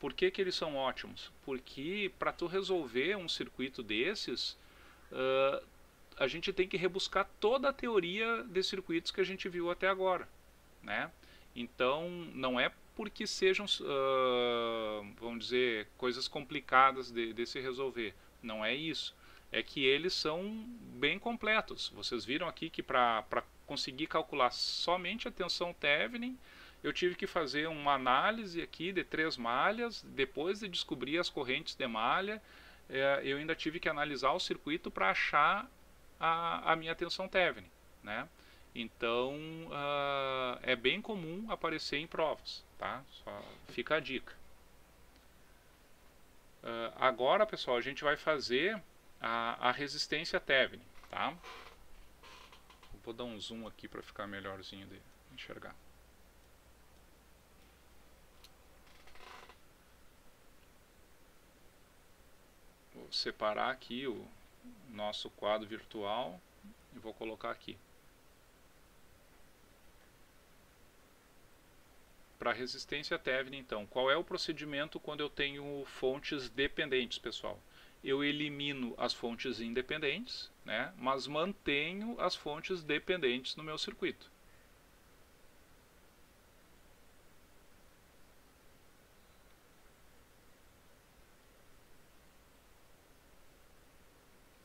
Por que que eles são ótimos? Porque para tu resolver um circuito desses, a gente tem que rebuscar toda a teoria de circuitos que a gente viu até agora, né? Então, não é porque sejam, vamos dizer, coisas complicadas de se resolver. Não é isso. É que eles são bem completos. Vocês viram aqui que para conseguir calcular somente a tensão Thevenin, eu tive que fazer uma análise aqui de 3 malhas. Depois de descobrir as correntes de malha, eu ainda tive que analisar o circuito para achar a minha tensão Thevenin, né? Então, é bem comum aparecer em provas, tá? Só fica a dica. Agora, pessoal, a gente vai fazer a resistência Thevenin, tá? Vou dar um zoom aqui para ficar melhorzinho de enxergar. Vou separar aqui o nosso quadro virtual e vou colocar aqui. Para resistência Thevenin, então, qual é o procedimento quando eu tenho fontes dependentes, pessoal? Eu elimino as fontes independentes, né, mas mantenho as fontes dependentes no meu circuito.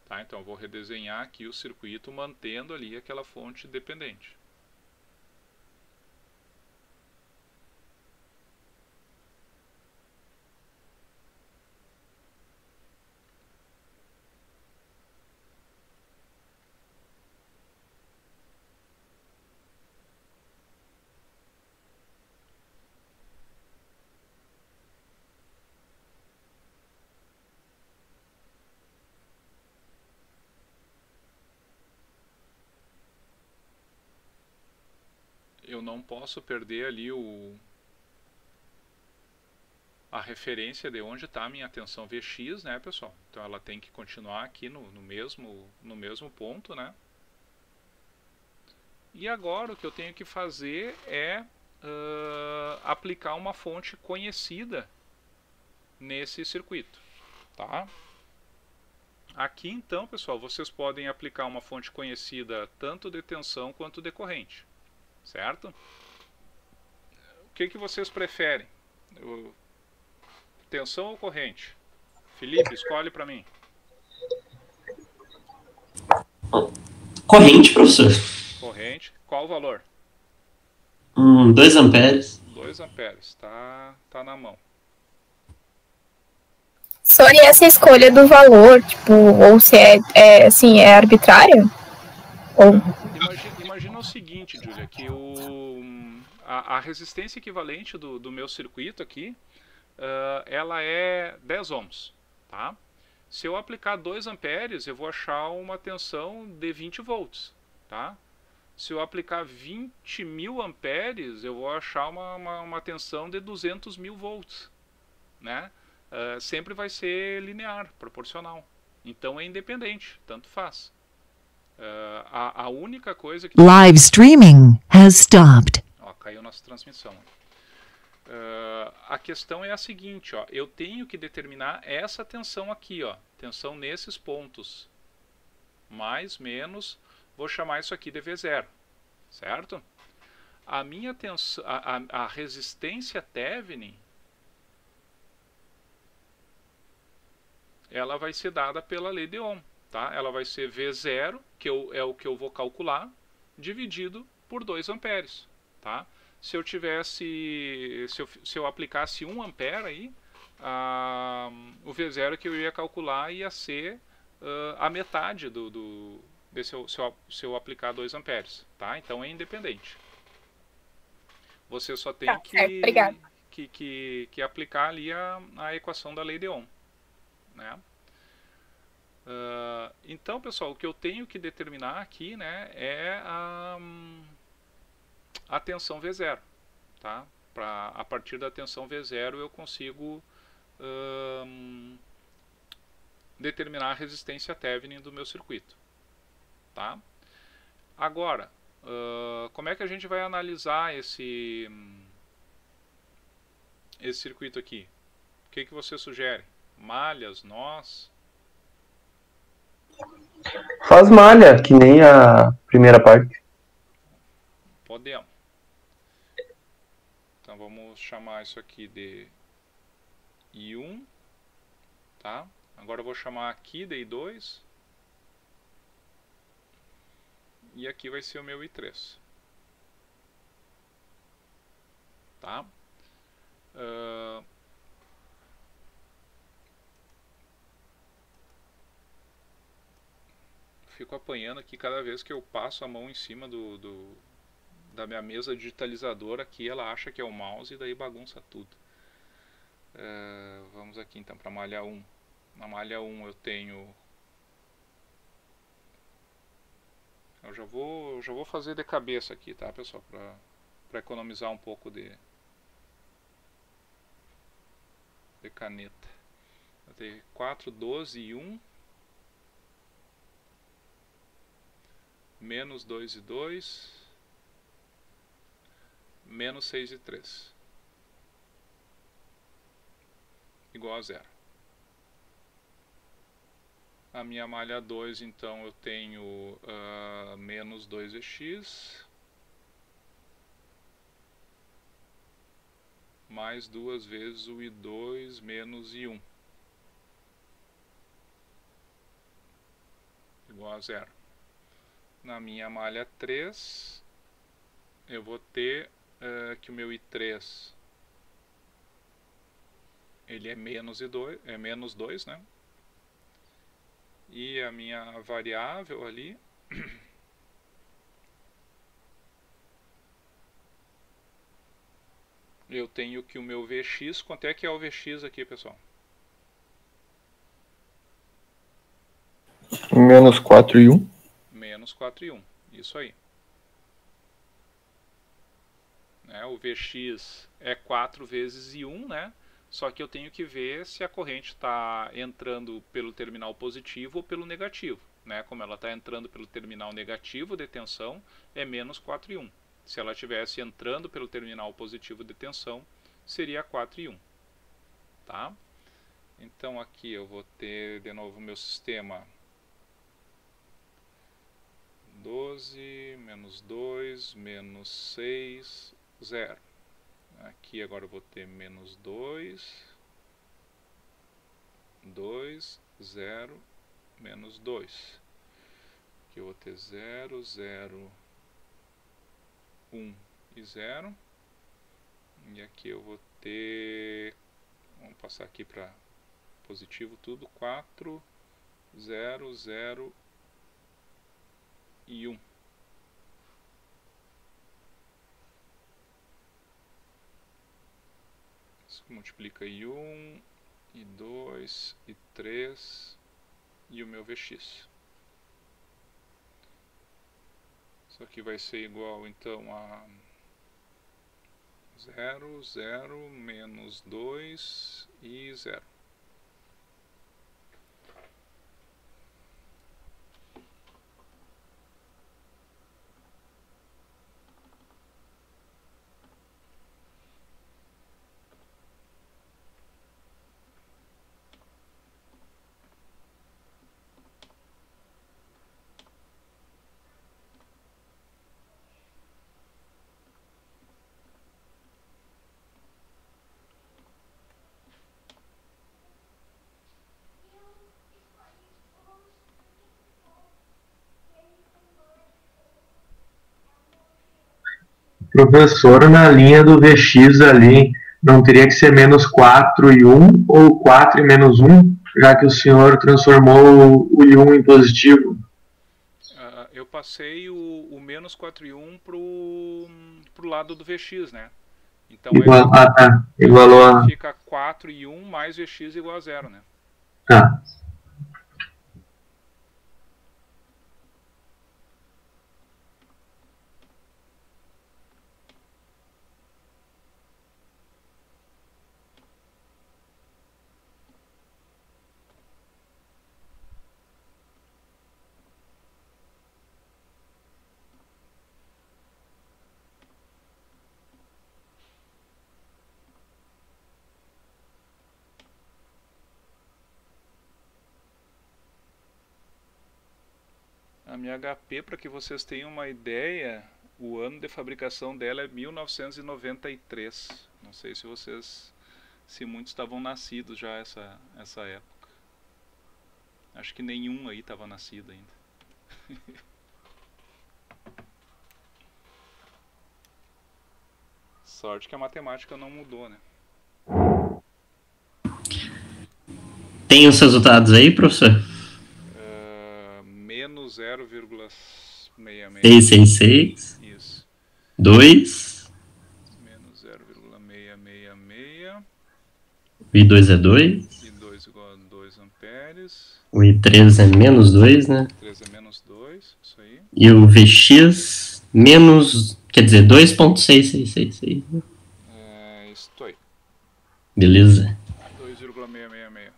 Tá, então eu vou redesenhar aqui o circuito mantendo ali aquela fonte dependente. Eu não posso perder ali a referência de onde está a minha tensão Vx, né, pessoal? Então ela tem que continuar aqui no mesmo ponto, né? E agora o que eu tenho que fazer é aplicar uma fonte conhecida nesse circuito, tá? Aqui então, pessoal, vocês podem aplicar uma fonte conhecida tanto de tensão quanto de corrente, certo? O que vocês preferem? Tensão ou corrente? Felipe, escolhe para mim. Corrente, professor. Corrente. Qual o valor? 2 amperes. 2 amperes. Tá na mão. Sony, essa escolha do valor, tipo, ou se assim, é arbitrária? Ou... Imagina o seguinte, Júlia, que a resistência equivalente do meu circuito aqui, ela é 10 ohms, tá? Se eu aplicar 2 amperes, eu vou achar uma tensão de 20 volts, tá? Se eu aplicar 20 mil amperes, eu vou achar uma tensão de 200 mil volts, né? Sempre vai ser linear, proporcional. Então é independente, tanto faz. A única coisa que... Live streaming has stopped. Ó, caiu nossa transmissão. A questão é a seguinte, ó, eu tenho que determinar essa tensão aqui, ó, tensão nesses pontos, mais, menos, vou chamar isso aqui de V0, certo? A minha tensão, a resistência Thevenin, ela vai ser dada pela lei de Ohm, tá? Ela vai ser V0, que é o que eu vou calcular, dividido por 2 amperes, tá? Se eu tivesse, se eu aplicasse 1 ampere aí, o V0 que eu ia calcular ia ser a metade se eu aplicar 2 amperes, tá? Então é independente. Você só tem que aplicar ali a equação da lei de Ohm, né? Então, pessoal, o que eu tenho que determinar aqui, né, é a tensão V0, tá? A partir da tensão V0 eu consigo determinar a resistência Thevenin do meu circuito, tá? Agora, como é que a gente vai analisar esse circuito aqui? O que você sugere? Malhas, nós? Faz malha, que nem a primeira parte. Podemos. Então vamos chamar isso aqui de I1, tá? Agora eu vou chamar aqui de I2 e aqui vai ser o meu I3, tá? Fico apanhando aqui cada vez que eu passo a mão em cima da minha mesa digitalizadora aqui, ela acha que é o mouse e daí bagunça tudo. Vamos aqui então para a malha 1. Na malha 1 eu tenho... Eu já vou fazer de cabeça aqui, tá, pessoal? Para economizar um pouco de caneta. Eu tenho 4, 12 e 1. Menos 2 e 2. Menos 6 e 3. Igual a 0. A minha malha 2, então, eu tenho menos 2x mais 2 vezes o I2 menos I1 igual a 0. Na minha malha 3, eu vou ter que o meu I3 ele é menos 2, né? E a minha variável ali eu tenho que o meu Vx, quanto é que é o Vx aqui, pessoal? Menos 4 e 1. Menos 4 e 1, isso aí. O Vx é 4 vezes I1, né? Só que eu tenho que ver se a corrente está entrando pelo terminal positivo ou pelo negativo. Né? Como ela está entrando pelo terminal negativo de tensão, é menos 4,1. Se ela estivesse entrando pelo terminal positivo de tensão, seria 4,1. Tá? Então aqui eu vou ter de novo o meu sistema 12, menos 2, menos 6, 0. Aqui agora eu vou ter menos 2, 2, 0, menos 2. Aqui eu vou ter 0, 0, 1 e 0. E aqui eu vou ter, vamos passar aqui para positivo tudo, 4, 0, 0 e 1. Isso multiplica em 1, e 2, e 3, e o meu Vx. Isso aqui vai ser igual então a 0, 0, menos 2 e 0. Professor, na linha do Vx ali, não teria que ser menos 4 e 1 ou 4 e menos 1, já que o senhor transformou o I1 em positivo? Eu passei o menos 4,1 pro lado do Vx, né? Então Igualou a... fica 4,1 mais Vx igual a 0, né? Tá. A minha HP, para que vocês tenham uma ideia, o ano de fabricação dela é 1993. Não sei se muitos estavam nascidos já essa época. Acho que nenhum aí estava nascido ainda. Sorte que a matemática não mudou, né? Tem os resultados aí, professor? Menos 0,66. 666. Isso. 2. Menos 0,666. O I2 é 2. I2 igual a 2 amperes. O I3 é menos 2, né? I3 é menos 2, isso aí. E o Vx menos, quer dizer, 2.6666. Isto aí. Beleza. 2,666.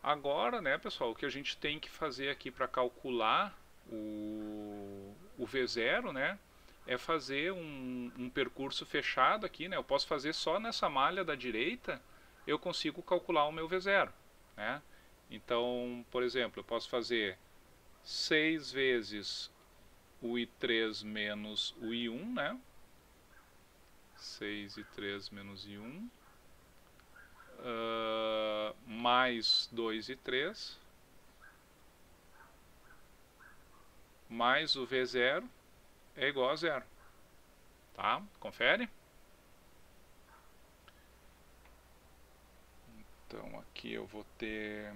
Agora, né, pessoal, o que a gente tem que fazer aqui para calcular o V0, né, é fazer um percurso fechado aqui, né? Eu posso fazer só nessa malha da direita, eu consigo calcular o meu V0, né? Então, por exemplo, eu posso fazer 6 vezes o I3 menos o I1, né? 6 e 3 menos I1. Mais 2 e 3. Mais o V0 é igual a 0. Tá? Confere? Então aqui eu vou ter...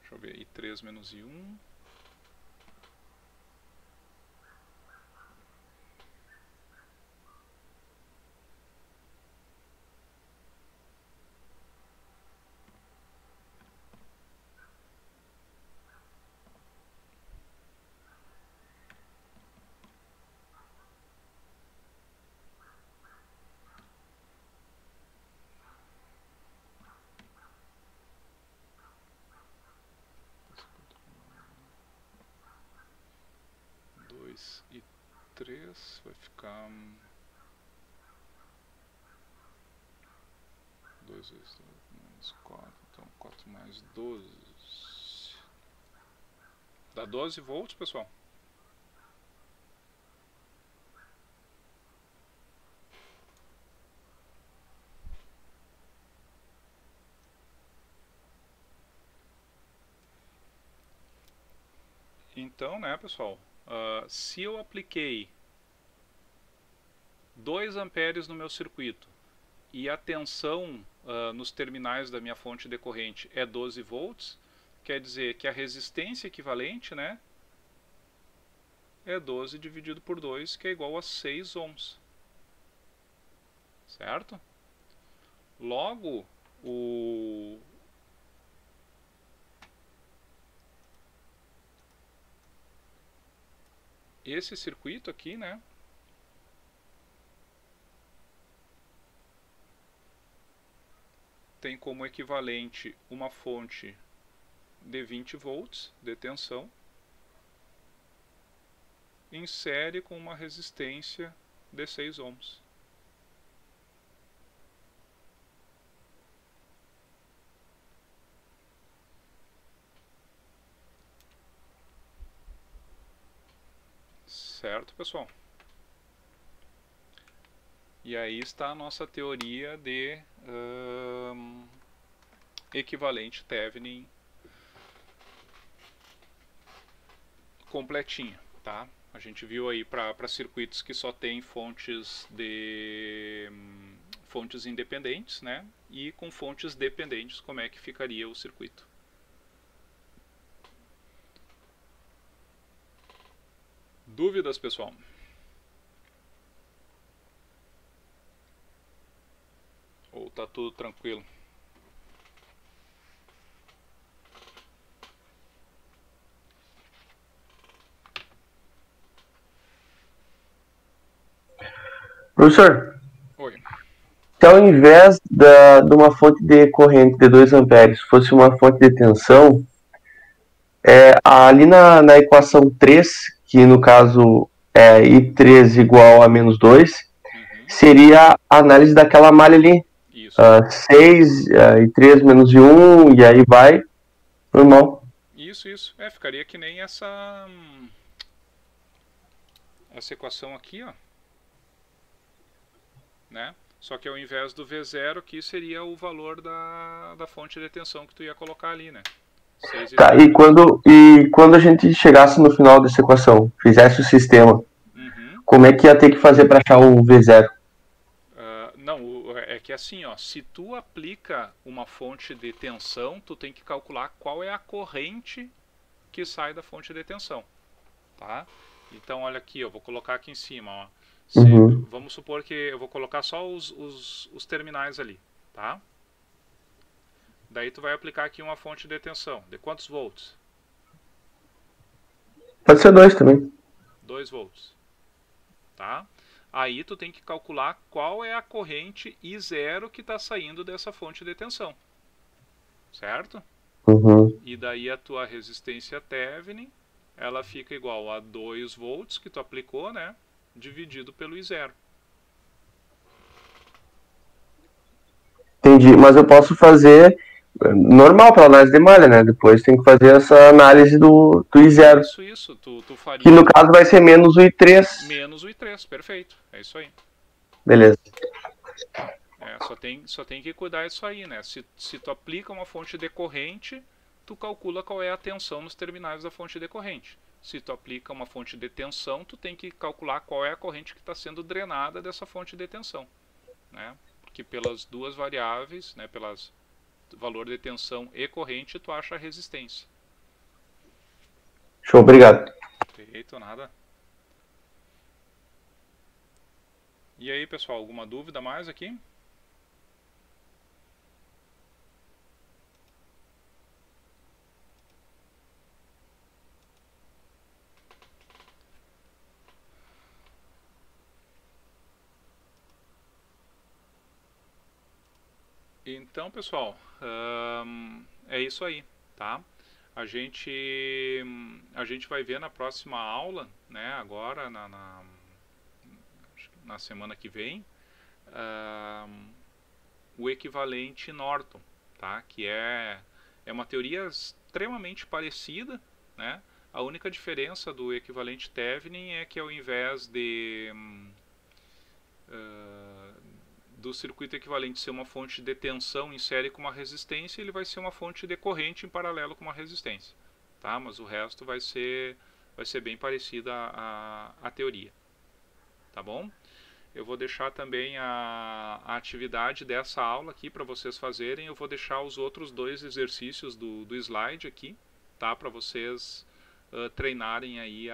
Deixa eu ver, I3 menos I1. 3 vai ficar 2 vezes 2 menos 4, então 4 mais 12. Dá 12 volts, pessoal. Então, né, pessoal, se eu apliquei 2 amperes no meu circuito e a tensão nos terminais da minha fonte decorrente é 12 volts, quer dizer que a resistência equivalente, né, é 12 dividido por 2, que é igual a 6 ohms. Certo? Logo, esse circuito aqui, né, tem como equivalente uma fonte de 20 volts de tensão em série com uma resistência de 6 ohms. Certo, pessoal? E aí está a nossa teoria de equivalente Thevenin completinha, tá? A gente viu aí para circuitos que só tem fontes independentes, né? E com fontes dependentes, como é que ficaria o circuito. Dúvidas, pessoal? Ou tá tudo tranquilo? Professor, Oi. se ao invés de uma fonte de corrente de 2 amperes fosse uma fonte de tensão, ali na equação 3, que no caso é I3 igual a menos 2, seria a análise daquela malha ali. Isso. 6, I3 menos I1, e aí vai, normal. Isso. Ficaria que nem essa equação aqui, ó. Né? Só que ao invés do V0 aqui seria o valor da fonte de tensão que tu ia colocar ali, né? Tá, e quando a gente chegasse no final dessa equação, fizesse o sistema, como é que ia ter que fazer para achar o V0? Não, é que assim, ó, se tu aplica uma fonte de tensão, tu tem que calcular qual é a corrente que sai da fonte de tensão, tá? Então, olha aqui, eu vou colocar aqui em cima, ó. Vamos supor que eu vou colocar só os terminais ali, tá? Daí tu vai aplicar aqui uma fonte de tensão. De quantos volts? Pode ser 2 também. 2 volts. Tá? Aí tu tem que calcular qual é a corrente I0 que está saindo dessa fonte de tensão. Certo? E daí a tua resistência Thevenin, ela fica igual a 2 volts que tu aplicou, né? Dividido pelo I0. Entendi, mas eu posso fazer normal para análise de malha, né? Depois tem que fazer essa análise do I0. Isso. Tu faria... Que no caso vai ser menos o I3. Menos o I3, perfeito. É isso aí. Beleza. Só tem que cuidar disso aí, né? Se tu aplica uma fonte decorrente, tu calcula qual é a tensão nos terminais da fonte decorrente. Se tu aplica uma fonte de tensão, tu tem que calcular qual é a corrente que está sendo drenada dessa fonte de tensão, né? Porque pelas duas variáveis, né, pelas valor de tensão e corrente, tu acha a resistência. Show, obrigado. Perfeito, nada. E aí, pessoal, alguma dúvida mais aqui? Então, pessoal, é isso aí, tá? A gente vai ver na próxima aula, né? Agora, na semana que vem, o equivalente Norton, tá? Que é uma teoria extremamente parecida, né? A única diferença do equivalente Thevenin é que ao invés do circuito equivalente ser uma fonte de tensão em série com uma resistência, ele vai ser uma fonte de corrente em paralelo com uma resistência, tá? Mas o resto vai ser bem parecida à teoria, tá bom? Eu vou deixar também a atividade dessa aula aqui para vocês fazerem. Eu vou deixar os outros 2 exercícios do slide aqui, tá? Para vocês treinarem aí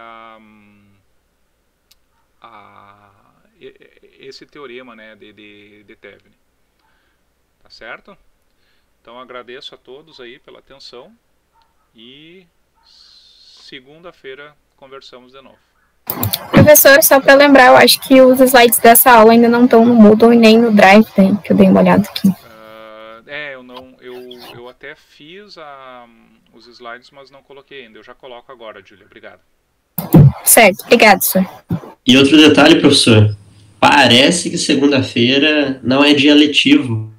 esse teorema, né, de Thevenin. Tá certo? Então agradeço a todos aí pela atenção e segunda-feira conversamos de novo. Professor, só para lembrar, eu acho que os slides dessa aula ainda não estão no Moodle e nem no Drive, né, que eu dei uma olhada aqui. Eu até fiz os slides, mas não coloquei ainda. Eu já coloco agora, Júlia. Obrigado. Certo, obrigado, senhor. E outro detalhe, professor. Parece que segunda-feira não é dia letivo.